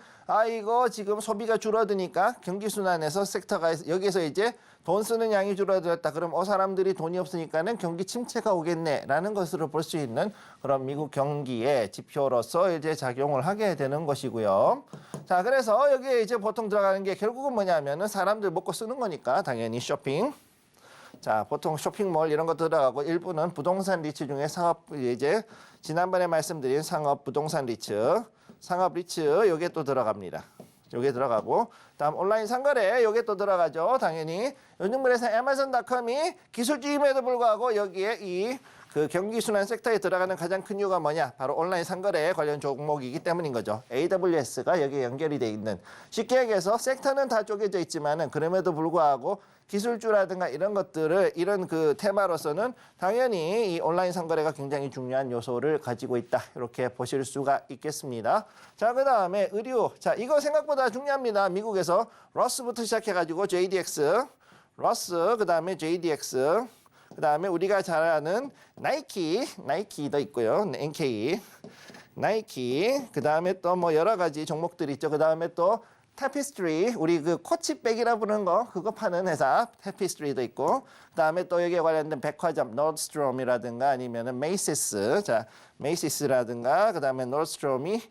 이거 지금 소비가 줄어드니까 경기순환에서 섹터가 여기서 이제 돈 쓰는 양이 줄어들었다. 그럼 사람들이 돈이 없으니까는 경기 침체가 오겠네라는 것으로 볼 수 있는 그런 미국 경기의 지표로서 이제 작용을 하게 되는 것이고요. 자, 그래서 여기에 이제 보통 들어가는 게 결국은 뭐냐면은 사람들 먹고 쓰는 거니까 당연히 쇼핑. 자, 보통 쇼핑몰 이런 거 들어가고 일부는 부동산 리츠 중에 상업 이제 지난번에 말씀드린 상업 부동산 리츠, 상업 리츠 요게 또 들어갑니다. 요게 들어가고 다음 온라인 상거래 요게 또 들어가죠. 당연히 요즘 그래서 애마존.com이 기술주임에도 불구하고 여기에 이 그 경기순환 섹터에 들어가는 가장 큰 이유가 뭐냐? 바로 온라인 상거래 관련 종목이기 때문인 거죠. AWS가 여기에 연결이 돼 있는. 쉽게 얘기해서 섹터는 다 쪼개져 있지만은 그럼에도 불구하고 기술주라든가 이런 것들을 이런 그 테마로서는 당연히 이 온라인 상거래가 굉장히 중요한 요소를 가지고 있다. 이렇게 보실 수가 있겠습니다. 자, 그다음에 의류. 자, 이거 생각보다 중요합니다. 미국에서 러스부터 시작해가지고 JDX, 러스, 그다음에 JDX. 그다음에 우리가 잘 아는 나이키도 있고요. NK, 나이키. 그다음에 또 뭐 여러 가지 종목들이 있죠. 그다음에 또 테피스트리, 우리 그 코치백이라 부르는 거 그거 파는 회사 테피스트리도 있고, 그다음에 또 여기에 관련된 백화점 노드스트롬이라든가 아니면은 메이시스, 자 메이시스라든가 그다음에 노드스트롬이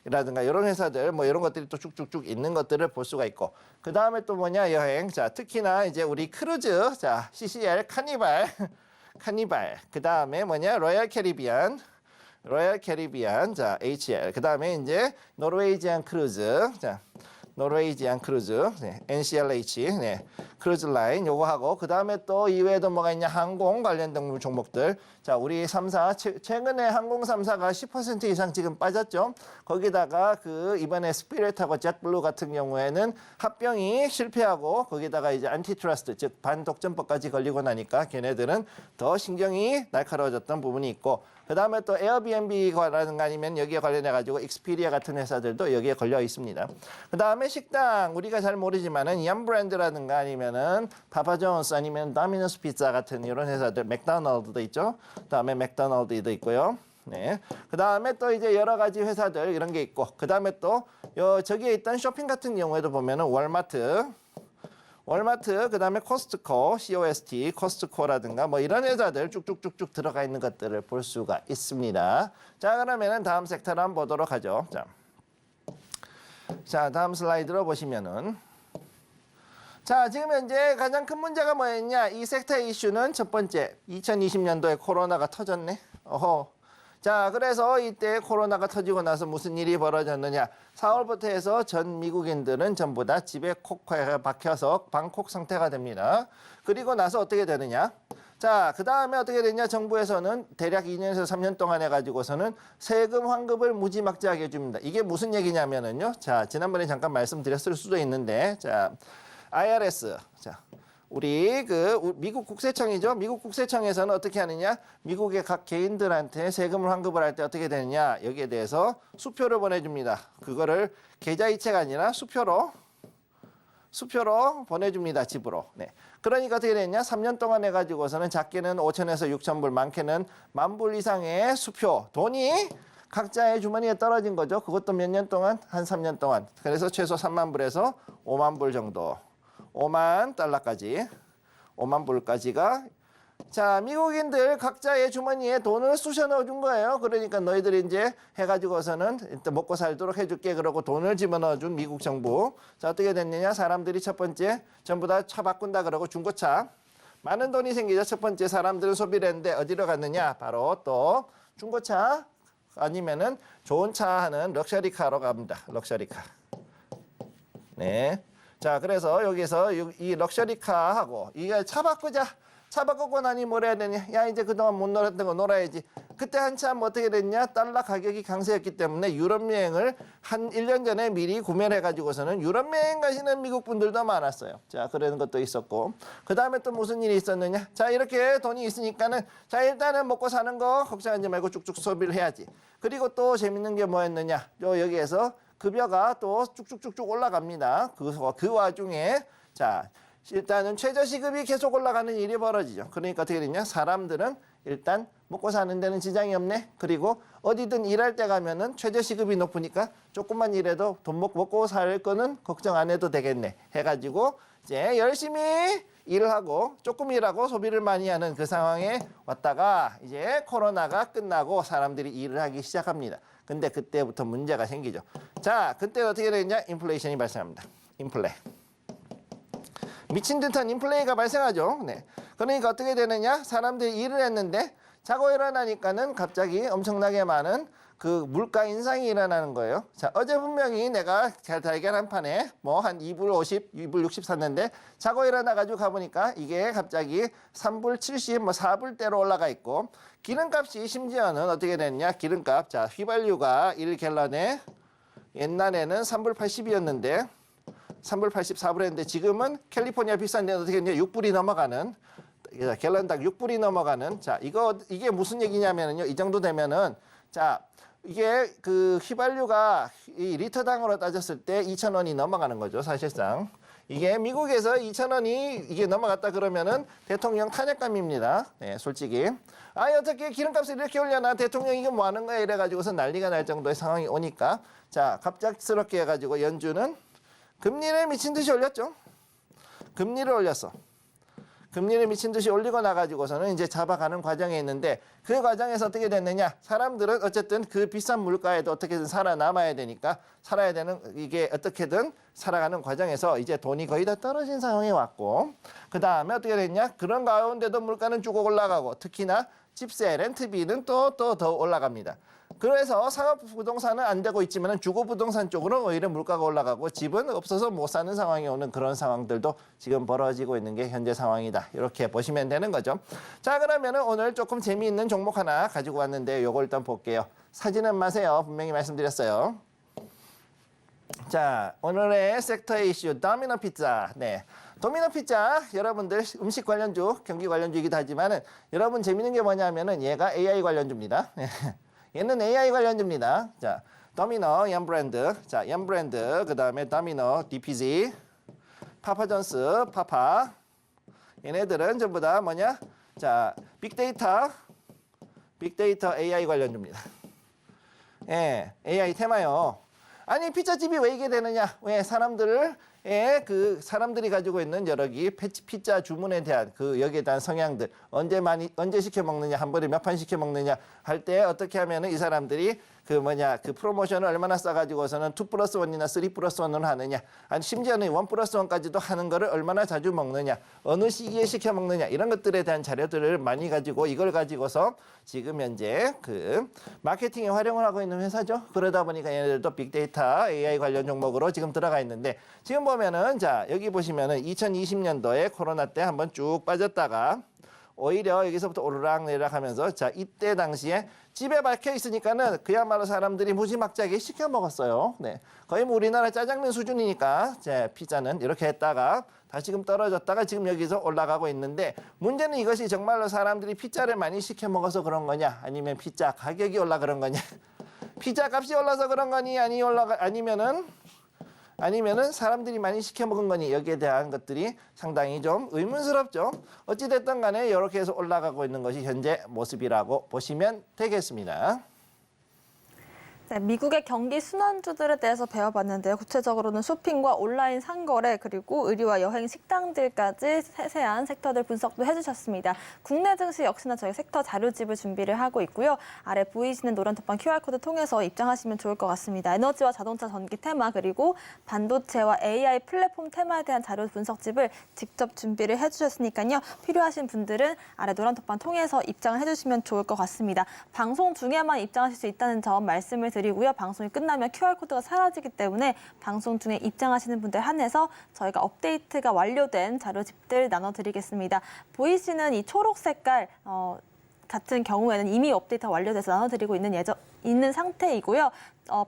라든가 이런 회사들 뭐 이런 것들이 또 쭉쭉쭉 있는 것들을 볼 수가 있고, 그다음에 또 뭐냐 여행. 자 특히나 이제 우리 크루즈, 자 CCL 카니발, 그다음에 뭐냐 로얄 캐리비안, 자 HL, 그다음에 이제 노르웨이지안 크루즈, 자 노르웨이지안 크루즈, NCLH, 크루즈 라인 요거 하고, 그다음에 또 이외에도 뭐가 있냐 항공 관련된 종목들. 자 우리 3사 최근에 항공 3사가 10% 이상 지금 빠졌죠. 거기다가 그 이번에 스피릿하고 젯블루 같은 경우에는 합병이 실패하고 거기다가 이제 안티트러스트 즉 반독점법까지 걸리고 나니까 걔네들은 더 신경이 날카로워졌던 부분이 있고, 그다음에 또 에어비앤비라든가 아니면 여기에 관련해 가지고 익스피리아 같은 회사들도 여기에 걸려 있습니다. 그다음에 식당 우리가 잘 모르지만은 얌브랜드라든가 아니면은 파파존스 아니면 다미노스 피자 같은 이런 회사들, 맥도날드도 있죠. 그다음에 맥도날드도 있고요. 네. 그다음에 또 이제 여러 가지 회사들 이런 게 있고, 그다음에 또 저기에 있던 쇼핑 같은 경우에도 보면은 월마트, 그다음에 코스트코, COST, 코스트코라든가 뭐 이런 회사들 쭉쭉쭉쭉 들어가 있는 것들을 볼 수가 있습니다. 자, 그러면은 다음 섹터를 한번 보도록 하죠. 자, 다음 슬라이드로 보시면은, 자, 지금 현재 가장 큰 문제가 뭐였냐? 이 섹터의 이슈는 첫 번째, 2020년도에 코로나가 터졌네. 자, 그래서 이때 코로나가 터지고 나서 무슨 일이 벌어졌느냐? 4월부터 해서 전 미국인들은 전부 다 집에 콕 박혀서 방콕 상태가 됩니다. 그리고 나서 어떻게 되느냐? 자, 그 다음에 어떻게 되냐? 정부에서는 대략 2년에서 3년 동안 해가지고서는 세금 환급을 무지막지하게 해줍니다. 이게 무슨 얘기냐면은요. 자, 지난번에 잠깐 말씀드렸을 수도 있는데, 자, IRS. 자. 우리 그 미국 국세청이죠. 미국 국세청에서는 어떻게 하느냐? 미국의 각 개인들한테 세금을 환급을 할 때 어떻게 되느냐? 여기에 대해서 수표를 보내줍니다. 그거를 계좌이체가 아니라 수표로 보내줍니다. 집으로. 네. 그러니까 어떻게 되느냐? 3년 동안 해가지고서는 작게는 5천에서 6천 불, 많게는 10,000불 이상의 수표, 돈이 각자의 주머니에 떨어진 거죠. 그것도 몇 년 동안? 한 3년 동안. 그래서 최소 3만 불에서 5만 불 정도. 5만 달러까지, 5만 불까지가, 자 미국인들 각자의 주머니에 돈을 쑤셔 넣어준 거예요. 그러니까 너희들이 이제 해가지고서는 일단 먹고 살도록 해줄게 그러고 돈을 집어넣어준 미국 정부. 자 어떻게 됐느냐? 사람들이 첫 번째 전부 다 차 바꾼다 그러고 중고차 많은 돈이 생기죠. 첫 번째 사람들은 소비를 했는데 어디로 갔느냐? 바로 또 중고차 아니면은 좋은 차 하는 럭셔리카로 갑니다. 럭셔리카. 네. 자, 그래서 여기서 이 럭셔리카하고 이게 차 바꾸자. 차 바꾸고 나니 뭘 해야 되냐? 야, 이제 그동안 못 놀았던 거 놀아야지. 그때 한참 어떻게 됐냐? 달러 가격이 강세였기 때문에 유럽 여행을 한 1년 전에 미리 구매를 해가지고서는 유럽 여행 가시는 미국 분들도 많았어요. 자, 그런 것도 있었고. 그 다음에 또 무슨 일이 있었느냐? 자, 이렇게 돈이 있으니까는 자, 일단은 먹고 사는 거 걱정하지 말고 쭉쭉 소비를 해야지. 그리고 또 재밌는 게 뭐였느냐? 여기에서 급여가 또 쭉쭉쭉쭉 올라갑니다. 그 와중에 자 일단은 최저시급이 계속 올라가는 일이 벌어지죠. 그러니까 어떻게 되냐? 사람들은 일단 먹고 사는 데는 지장이 없네. 그리고 어디든 일할 때 가면은 최저시급이 높으니까 조금만 일해도 돈 먹고 살 거는 걱정 안 해도 되겠네. 해가지고 이제 열심히 일을 하고 조금 일하고 소비를 많이 하는 그 상황에 왔다가 이제 코로나가 끝나고 사람들이 일을 하기 시작합니다. 근데 그때부터 문제가 생기죠. 자, 그때 어떻게 되느냐? 인플레이션이 발생합니다. 인플레. 미친 듯한 인플레이가 발생하죠. 네. 그러니까 어떻게 되느냐? 사람들이 일을 했는데 자고 일어나니까는 갑자기 엄청나게 많은 그 물가 인상이 일어나는 거예요. 자, 어제 분명히 내가 달걀 한 판에 뭐 한 2불 50, 2불 60 샀는데 자고 일어나가지고 가보니까 이게 갑자기 3불 70, 뭐 4불대로 올라가 있고 기름값이 심지어는 어떻게 됐냐? 기름값. 자, 휘발유가 1갤런에 옛날에는 3불 80이었는데 3불 84불 했는데 지금은 캘리포니아 비싼 데는 어떻게 했냐? 6불이 넘어가는 갤런당 6불이 넘어가는 자, 이게 무슨 얘기냐면은요. 이 정도 되면은 자, 이게 그 휘발유가 이 리터당으로 따졌을 때 2,000원이 넘어가는 거죠, 사실상. 이게 미국에서 2,000원이 이게 넘어갔다 그러면은 대통령 탄핵감입니다. 네, 솔직히. 아, 어떻게 기름값을 이렇게 올려놔? 대통령 이게 뭐 하는 거야? 이래가지고서 난리가 날 정도의 상황이 오니까 자, 갑작스럽게 해가지고 연준은 금리를 미친 듯이 올렸죠. 금리를 올렸어. 금리를 미친 듯이 올리고 나가지고서는 이제 잡아가는 과정에 있는데 그 과정에서 어떻게 됐느냐? 사람들은 어쨌든 그 비싼 물가에도 어떻게든 살아남아야 되니까 살아야 되는 이게 어떻게든 살아가는 과정에서 이제 돈이 거의 다 떨어진 상황이 왔고 그 다음에 어떻게 됐냐? 그런 가운데도 물가는 쭉 올라가고 특히나 집세, 렌트비는 또 더 올라갑니다. 그래서 상업 부동산은 안 되고 있지만 주거 부동산 쪽으로 오히려 물가가 올라가고 집은 없어서 못 사는 상황이 오는 그런 상황들도 지금 벌어지고 있는 게 현재 상황이다. 이렇게 보시면 되는 거죠. 자, 그러면은 오늘 조금 재미있는 종목 하나 가지고 왔는데 요걸 일단 볼게요. 사지는 마세요. 분명히 말씀드렸어요. 자, 오늘의 섹터 이슈 도미노 피자. 네. 도미노 피자 여러분들 음식 관련주, 경기 관련주이기도 하지만은 여러분 재밌는 게 뭐냐면은 얘가 AI 관련주입니다. 얘는 AI 관련주입니다. 자, 도미노, 얀브랜드. 자, 얀브랜드. 그 다음에 도미노, DPZ. 파파존스, 파파. 얘네들은 전부 다 뭐냐? 자, 빅데이터 AI 관련주입니다. 예, AI 테마요. 아니, 피자집이 왜 이게 되느냐? 왜 그 사람들이 가지고 있는 여러 개 피자 주문에 대한 그 여기에 대한 성향들 언제 시켜 먹느냐 한 번에 몇 판 시켜 먹느냐 할 때 어떻게 하면은 이 사람들이 그 프로모션을 얼마나 써가지고서는 2+1이나 3+1을 하느냐 아니 심지어는 1+1까지도 하는 거를 얼마나 자주 먹느냐 어느 시기에 시켜 먹느냐 이런 것들에 대한 자료들을 많이 가지고 이걸 가지고서 지금 현재 그 마케팅에 활용을 하고 있는 회사죠. 그러다 보니까 얘네들도 빅데이터 AI 관련 종목으로 지금 들어가 있는데 지금 보면은 자 여기 보시면은 2020년도에 코로나 때 한번 쭉 빠졌다가 오히려 여기서부터 오르락 내리락 하면서 자 이때 당시에 집에 박혀 있으니까는 그야말로 사람들이 무지막지하게 시켜 먹었어요. 네, 거의 뭐 우리나라 짜장면 수준이니까 제 피자는 이렇게 했다가 다시금 떨어졌다가 지금 여기서 올라가고 있는데 문제는 이것이 정말로 사람들이 피자를 많이 시켜 먹어서 그런 거냐 아니면 피자 가격이 올라 그런 거냐 피자 값이 올라서 그런 거니 아니면은 사람들이 많이 시켜 먹은 거니 여기에 대한 것들이 상당히 좀 의문스럽죠. 어찌됐든 간에 이렇게 해서 올라가고 있는 것이 현재 모습이라고 보시면 되겠습니다. 네, 미국의 경기 순환주들에 대해서 배워봤는데요. 구체적으로는 쇼핑과 온라인 상거래 그리고 의류와 여행, 식당들까지 세세한 섹터들 분석도 해주셨습니다. 국내 증시 역시나 저희 섹터 자료집을 준비를 하고 있고요. 아래 보이시는 노란 톡방 QR코드 통해서 입장하시면 좋을 것 같습니다. 에너지와 자동차 전기 테마 그리고 반도체와 AI 플랫폼 테마에 대한 자료 분석집을 직접 준비를 해주셨으니까요. 필요하신 분들은 아래 노란 톡방 통해서 입장을 해주시면 좋을 것 같습니다. 방송 중에만 입장하실 수 있다는 점 말씀을 드리고요. 방송이 끝나면 QR코드가 사라지기 때문에 방송 중에 입장하시는 분들 한해서 저희가 업데이트가 완료된 자료집들 나눠드리겠습니다. 보이시는 이 초록 색깔 같은 경우에는 이미 업데이트가 완료돼서 나눠드리고 있는 상태이고요.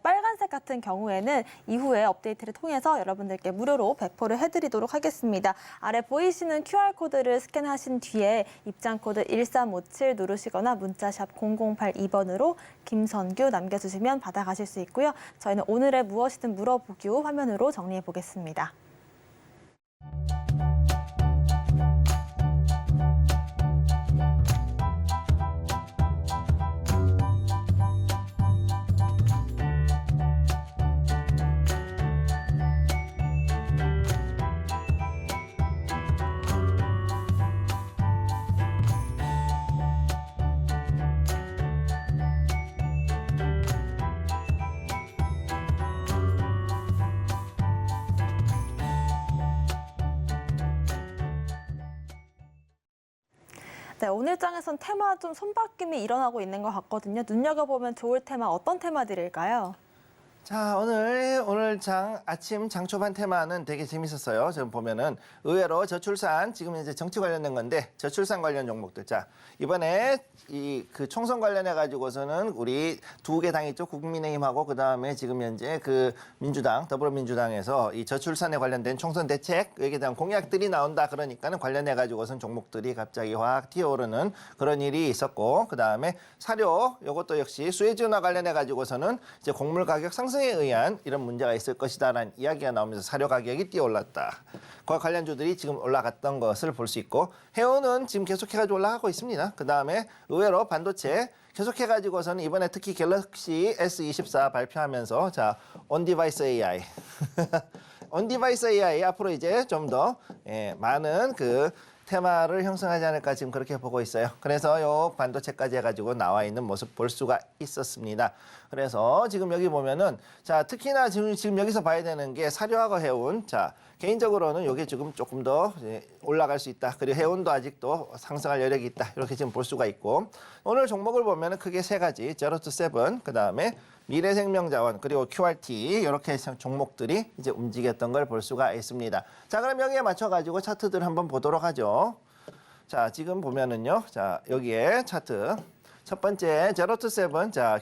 빨간색 같은 경우에는 이후에 업데이트를 통해서 여러분들께 무료로 배포를 해드리도록 하겠습니다. 아래 보이시는 QR코드를 스캔하신 뒤에 입장코드 1357 누르시거나 문자샵 0082번으로 김선규 남겨주시면 받아가실 수 있고요. 저희는 오늘의 무엇이든 물어보기로 화면으로 정리해 보겠습니다. 네, 오늘 장에선 테마 좀 손바뀜이 일어나고 있는 것 같거든요. 눈여겨보면 좋을 테마 어떤 테마들일까요? 자, 오늘 아침 장 초반 테마는 되게 재밌었어요. 지금 보면은 의외로 저출산, 지금 이제 정치 관련된 건데 저출산 관련 종목들. 자, 이번에 그 총선 관련해 가지고서는 우리 두 개 당이 있죠. 국민의힘하고 그다음에 지금 현재 그 민주당, 더불어민주당에서 이 저출산에 관련된 총선 대책 여기에 대한 공약들이 나온다 그러니까는 관련해 가지고선 종목들이 갑자기 확 튀어오르는 그런 일이 있었고, 그다음에 사료 요것도 역시 수혜지원과 관련해 가지고서는 이제 곡물 가격 상승에 의한 이런 문제가 있을 것이다라는 이야기가 나오면서 사료 가격이 뛰어올랐다. 그 관련주들이 지금 올라갔던 것을 볼 수 있고, 해운은 지금 계속해가지고 올라가고 있습니다. 그 다음에 의외로 반도체 계속해가지고서는 이번에 특히 갤럭시 S24 발표하면서 자, 온디바이스 AI 온디바이스 AI 앞으로 이제 좀 더 많은 그 테마를 형성하지 않을까 지금 그렇게 보고 있어요. 그래서 요 반도체까지 해가지고 나와 있는 모습 볼 수가 있었습니다. 그래서 지금 여기 보면은 자, 특히나 지금 여기서 봐야 되는 게 사료하고 해운. 자, 개인적으로는 요게 지금 조금 더 올라갈 수 있다. 그리고 해운도 아직도 상승할 여력이 있다. 이렇게 지금 볼 수가 있고, 오늘 종목을 보면은 크게 세 가지, 제로투세븐, 그 다음에 미래생명자원, 그리고 QRT 이렇게 종목들이 이제 움직였던 걸 볼 수가 있습니다. 자, 그럼 여기에 맞춰가지고 차트들 한번 보도록 하죠. 자, 지금 보면은요, 자, 여기에 차트. 첫 번째 제로투세븐, 자,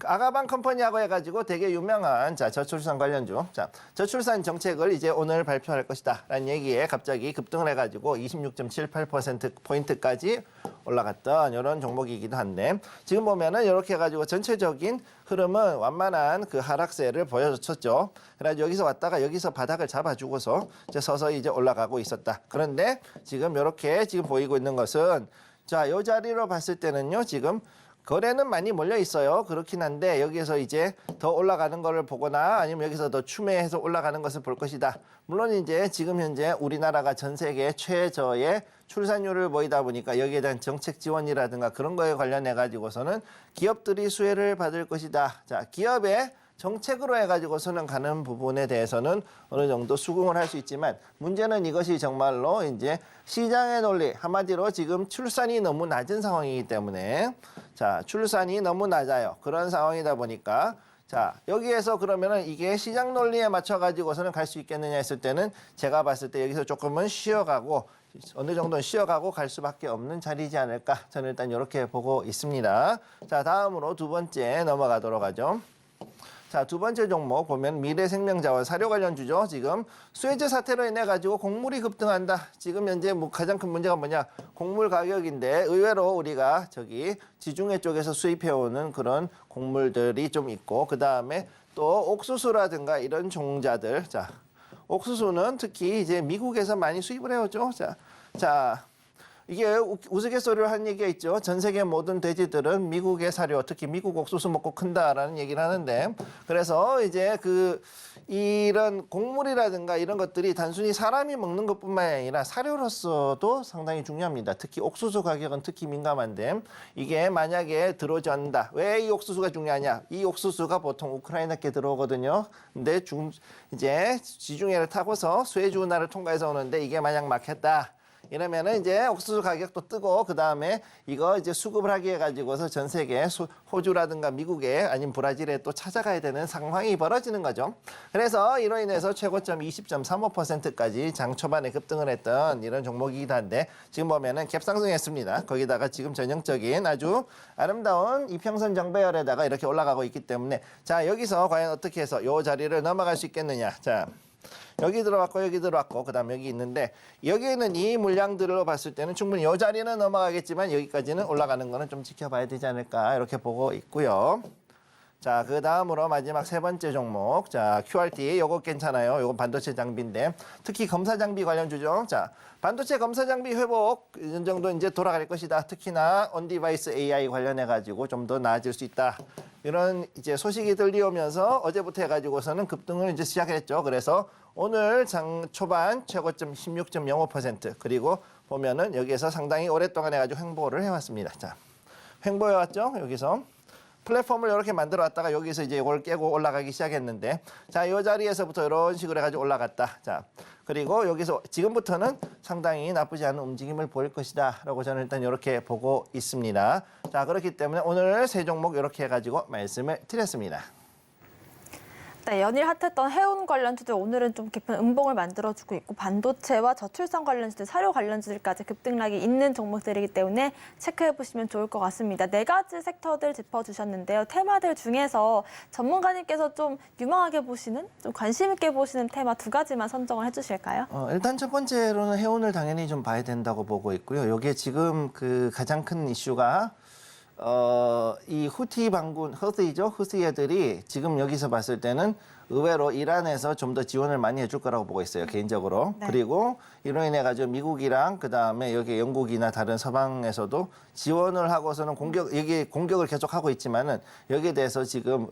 아가방 컴퍼니하고 해가지고 되게 유명한 자, 저출산 관련주. 자, 저출산 정책을 이제 오늘 발표할 것이다라는 얘기에 갑자기 급등을 해가지고 26.78%포인트까지 올라갔던 이런 종목이기도 한데, 지금 보면은 이렇게 해가지고 전체적인 흐름은 완만한 그 하락세를 보여줬었죠. 그래가지고 여기서 왔다가 여기서 바닥을 잡아주고서 이제 서서히 이제 올라가고 있었다. 그런데 지금 이렇게 지금 보이고 있는 것은, 자, 이 자리로 봤을 때는요, 지금 거래는 많이 몰려 있어요. 그렇긴 한데 여기에서 이제 더 올라가는 거를 보거나 아니면 여기서 더 추매해서 올라가는 것을 볼 것이다. 물론 이제 지금 현재 우리나라가 전 세계 최저의 출산율을 보이다 보니까 여기에 대한 정책 지원이라든가 그런 거에 관련해 가지고서는 기업들이 수혜를 받을 것이다. 자, 기업의 정책으로 해가지고서는 가는 부분에 대해서는 어느 정도 수긍을 할 수 있지만, 문제는 이것이 정말로 이제 시장의 논리, 한마디로 지금 출산이 너무 낮은 상황이기 때문에, 자, 출산이 너무 낮아요. 그런 상황이다 보니까, 자, 여기에서 그러면은 이게 시장 논리에 맞춰가지고서는 갈 수 있겠느냐 했을 때는 제가 봤을 때 여기서 조금은 쉬어가고, 어느 정도는 쉬어가고 갈 수밖에 없는 자리지 않을까. 저는 일단 이렇게 보고 있습니다. 자, 다음으로 두 번째 넘어가도록 하죠. 자, 두 번째 종목 보면 미래생명자원 사료 관련주죠. 지금 수혜제 사태로 인해 가지고 곡물이 급등한다. 지금 현재 뭐 가장 큰 문제가 뭐냐? 곡물 가격인데 의외로 우리가 저기 지중해 쪽에서 수입해오는 그런 곡물들이 좀 있고, 그 다음에 또 옥수수라든가 이런 종자들. 자, 옥수수는 특히 이제 미국에서 많이 수입을 해오죠. 자. 이게 우스갯소리로 하는 얘기가 있죠. 전 세계 모든 돼지들은 미국의 사료, 특히 미국 옥수수 먹고 큰다라는 얘기를 하는데, 그래서 이제 이런 곡물이라든가 이런 것들이 단순히 사람이 먹는 것뿐만 아니라 사료로서도 상당히 중요합니다. 특히 옥수수 가격은 특히 민감한데, 이게 만약에 들어오지 않는다. 왜 이 옥수수가 중요하냐? 이 옥수수가 보통 우크라이나께 들어오거든요. 근데 이제 지중해를 타고서 수에즈 운하를 통과해서 오는데 이게 만약 막혔다. 이러면은 이제 옥수수 가격도 뜨고, 그 다음에 이거 이제 수급을 하기 위해 가지고서 전 세계 호주라든가 미국에 아니면 브라질에 또 찾아가야 되는 상황이 벌어지는 거죠. 그래서 이로 인해서 최고점 20.35%까지 장 초반에 급등을 했던 이런 종목이기도 한데, 지금 보면은 갭상승했습니다. 거기다가 지금 전형적인 아주 아름다운 이평선 정배열에다가 이렇게 올라가고 있기 때문에, 자, 여기서 과연 어떻게 해서 이 자리를 넘어갈 수 있겠느냐. 자, 여기 들어왔고 여기 들어왔고 그다음에 여기 있는데, 여기는 이 물량들로 봤을 때는 충분히 이 자리는 넘어가겠지만 여기까지는 올라가는 거는 좀 지켜봐야 되지 않을까 이렇게 보고 있고요. 자, 그 다음으로 마지막 세 번째 종목. 자, QRT 요거 괜찮아요. 요거 반도체 장비인데 특히 검사 장비 관련주죠. 자, 반도체 검사 장비 회복 이 정도 이제 돌아갈 것이다. 특히나 온디바이스 AI 관련해 가지고 좀 더 나아질 수 있다. 이런 이제 소식이 들려오면서 어제부터 해가지고서는 급등을 이제 시작했죠. 그래서 오늘 장 초반 최고점 16.05%, 그리고 보면은 여기에서 상당히 오랫동안 해가지고 횡보를 해왔습니다. 자, 횡보해왔죠. 여기서 플랫폼을 이렇게 만들어 왔다가 여기서 이제 이걸 깨고 올라가기 시작했는데 자, 이 자리에서부터 이런 식으로 해가지고 올라갔다. 자, 그리고 여기서 지금부터는 상당히 나쁘지 않은 움직임을 보일 것이다 라고 저는 일단 이렇게 보고 있습니다. 자, 그렇기 때문에 오늘 세 종목 이렇게 해가지고 말씀을 드렸습니다. 네, 연일 핫했던 해운 관련주들 오늘은 좀 깊은 음봉을 만들어주고 있고 반도체와 저출산 관련주들, 사료 관련주들까지 급등락이 있는 종목들이기 때문에 체크해보시면 좋을 것 같습니다. 네 가지 섹터들 짚어주셨는데요. 테마들 중에서 전문가님께서 좀 유망하게 보시는, 좀 관심 있게 보시는 테마 두 가지만 선정을 해주실까요? 일단 첫 번째로는 해운을 당연히 좀 봐야 된다고 보고 있고요. 이게 지금 그 가장 큰 이슈가 이 후티 반군, 후티 애들이 지금 여기서 봤을 때는 의외로 이란에서 좀 더 지원을 많이 해줄 거라고 보고 있어요, 개인적으로. 네. 그리고 이로 인해 가지고 미국이랑 그다음에 여기 영국이나 다른 서방에서도 지원을 하고서는 여기 공격을 계속 하고 있지만은 여기에 대해서 지금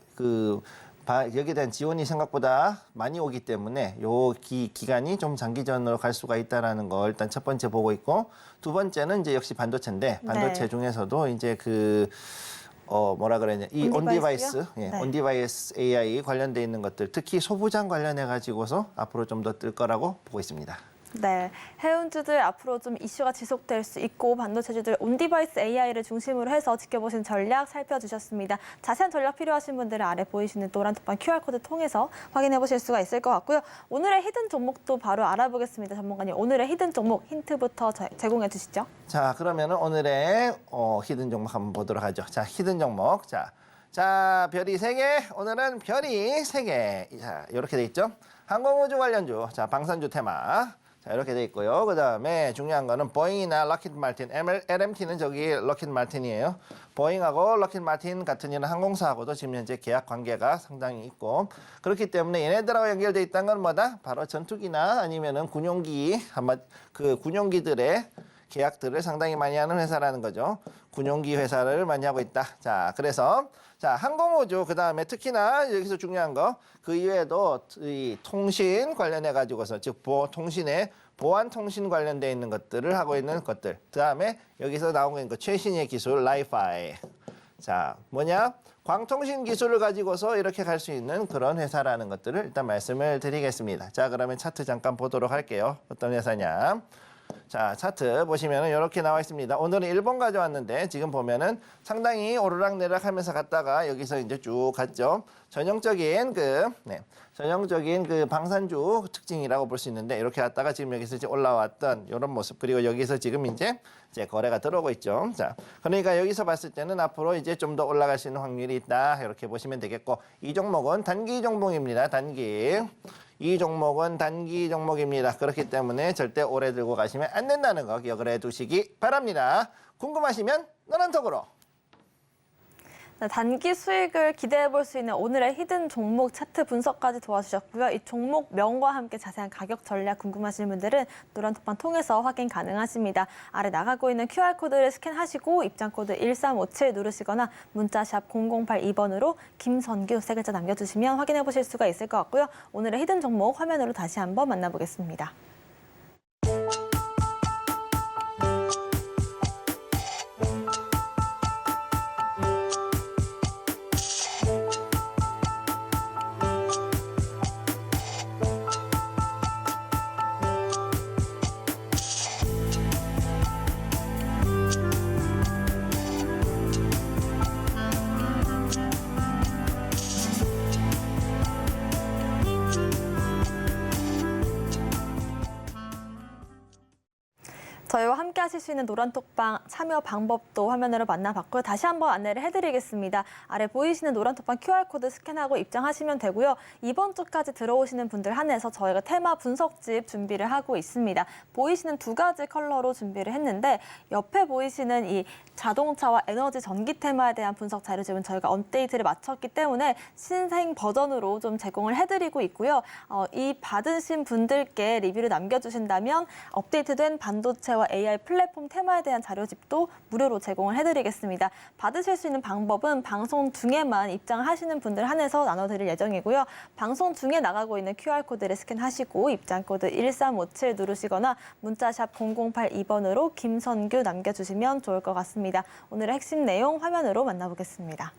여기에 대한 지원이 생각보다 많이 오기 때문에 요 기간이 좀 장기전으로 갈 수가 있다라는 거 일단 첫 번째 보고 있고 두 번째는 이제 역시 반도체인데 반도체 네. 중에서도 이제 뭐라 그러냐 이 온디바이스요? 온디바이스 AI 관련돼 있는 것들 특히 소부장 관련해 가지고서 앞으로 좀 더 뜰 거라고 보고 있습니다. 네, 해운주들 앞으로 좀 이슈가 지속될 수 있고 반도체주들 온디바이스 AI를 중심으로 해서 지켜보신 전략 살펴주셨습니다. 자세한 전략 필요하신 분들은 아래 보이시는 노란 톡방 QR코드 통해서 확인해 보실 수가 있을 것 같고요. 오늘의 히든 종목도 바로 알아보겠습니다. 전문가님, 오늘의 히든 종목 힌트부터 제공해 주시죠. 자, 그러면은 오늘의 히든 종목 한번 보도록 하죠. 자, 히든 종목. 자, 별이 3개. 오늘은 별이 3개. 자, 이렇게 돼 있죠. 항공우주 관련주. 자, 방산주 테마. 자, 이렇게 돼 있고요. 그다음에 중요한 거는 보잉이나 럭키드 마틴, LMT는 저기 럭키드 마틴이에요. 보잉하고 럭키드 마틴 같은 이런 항공사하고도 지금 현재 계약 관계가 상당히 있고 그렇기 때문에 얘네들하고 연결돼 있다는 건 뭐다? 바로 전투기나 아니면은 군용기들의 계약들을 상당히 많이 하는 회사라는 거죠. 군용기 회사를 많이 하고 있다. 자, 그래서 항공우주 그다음에 특히나 여기서 중요한 거 그 이외에도 이 통신 관련해 가지고서 즉 통신에 보안 통신 관련돼 있는 것들을 하고 있는 것들. 그다음에 여기서 나오고 있는 거 최신의 기술 라이파이. 자, 뭐냐? 광통신 기술을 가지고서 이렇게 갈 수 있는 그런 회사라는 것들을 일단 말씀을 드리겠습니다. 자, 그러면 차트 잠깐 보도록 할게요. 어떤 회사냐? 자, 차트 보시면은 이렇게 나와 있습니다. 오늘은 일본 가져왔는데 지금 보면은 상당히 오르락내리락 하면서 갔다가 여기서 이제 쭉 갔죠. 전형적인 그 방산주 특징이라고 볼 수 있는데 이렇게 갔다가 지금 여기서 이제 올라왔던 이런 모습 그리고 여기서 지금 이제 거래가 들어오고 있죠. 자, 그러니까 여기서 봤을 때는 앞으로 이제 좀 더 올라갈 수 있는 확률이 있다. 이렇게 보시면 되겠고 이 종목은 단기 종목입니다. 이 종목은 단기 종목입니다. 그렇기 때문에 절대 오래 들고 가시면 안 된다는 거 기억을 해두시기 바랍니다. 궁금하시면 노란톡으로. 네, 단기 수익을 기대해 볼 수 있는 오늘의 히든 종목 차트 분석까지 도와주셨고요. 이 종목명과 함께 자세한 가격 전략 궁금하신 분들은 노란 톡방 통해서 확인 가능하십니다. 아래 나가고 있는 QR코드를 스캔하시고 입장코드 1357 누르시거나 문자샵 0082번으로 김선규 세 글자 남겨주시면 확인해 보실 수가 있을 것 같고요. 오늘의 히든 종목 화면으로 다시 한번 만나보겠습니다. 저희와 함께 하실 수 있는 노란톡방 참여 방법도 화면으로 만나봤고요. 다시 한번 안내를 해드리겠습니다. 아래 보이시는 노란톡방 QR코드 스캔하고 입장하시면 되고요. 이번 주까지 들어오시는 분들 한해서 저희가 테마 분석집 준비를 하고 있습니다. 보이시는 두 가지 컬러로 준비를 했는데 옆에 보이시는 이 자동차와 에너지 전기 테마에 대한 분석 자료집은 저희가 업데이트를 마쳤기 때문에 신생 버전으로 좀 제공을 해드리고 있고요. 이 받으신 분들께 리뷰를 남겨주신다면 업데이트된 반도체와 AI 플랫폼 테마에 대한 자료집도 무료로 제공을 해드리겠습니다. 받으실 수 있는 방법은 방송 중에만 입장하시는 분들 한해서 나눠드릴 예정이고요. 방송 중에 나가고 있는 QR코드를 스캔하시고 입장코드 1357 누르시거나 문자샵 0082번으로 김선규 남겨주시면 좋을 것 같습니다. 오늘의 핵심 내용 화면으로 만나보겠습니다.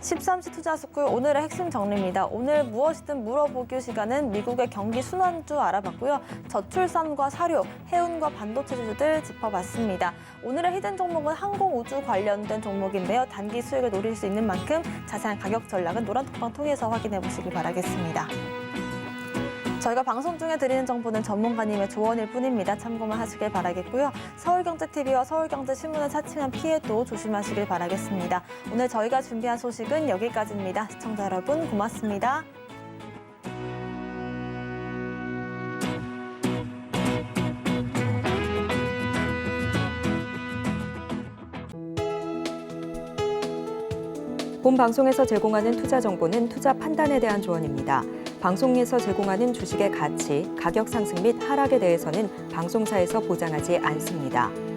13시 투자스쿨 오늘의 핵심 정리입니다. 오늘 무엇이든 물어보기 시간은 미국의 경기 순환주 알아봤고요. 저출산과 사료, 해운과 반도체 주주들 짚어봤습니다. 오늘의 히든 종목은 항공우주 관련된 종목인데요. 단기 수익을 노릴 수 있는 만큼 자세한 가격 전략은 노란톡방 통해서 확인해 보시기 바라겠습니다. 저희가 방송 중에 드리는 정보는 전문가님의 조언일 뿐입니다. 참고만 하시길 바라겠고요. 서울경제TV와 서울경제신문을 사칭한 피해도 조심하시길 바라겠습니다. 오늘 저희가 준비한 소식은 여기까지입니다. 시청자 여러분 고맙습니다. 본 방송에서 제공하는 투자 정보는 투자 판단에 대한 조언입니다. 방송에서 제공하는 주식의 가치, 가격 상승 및 하락에 대해서는 방송사에서 보장하지 않습니다.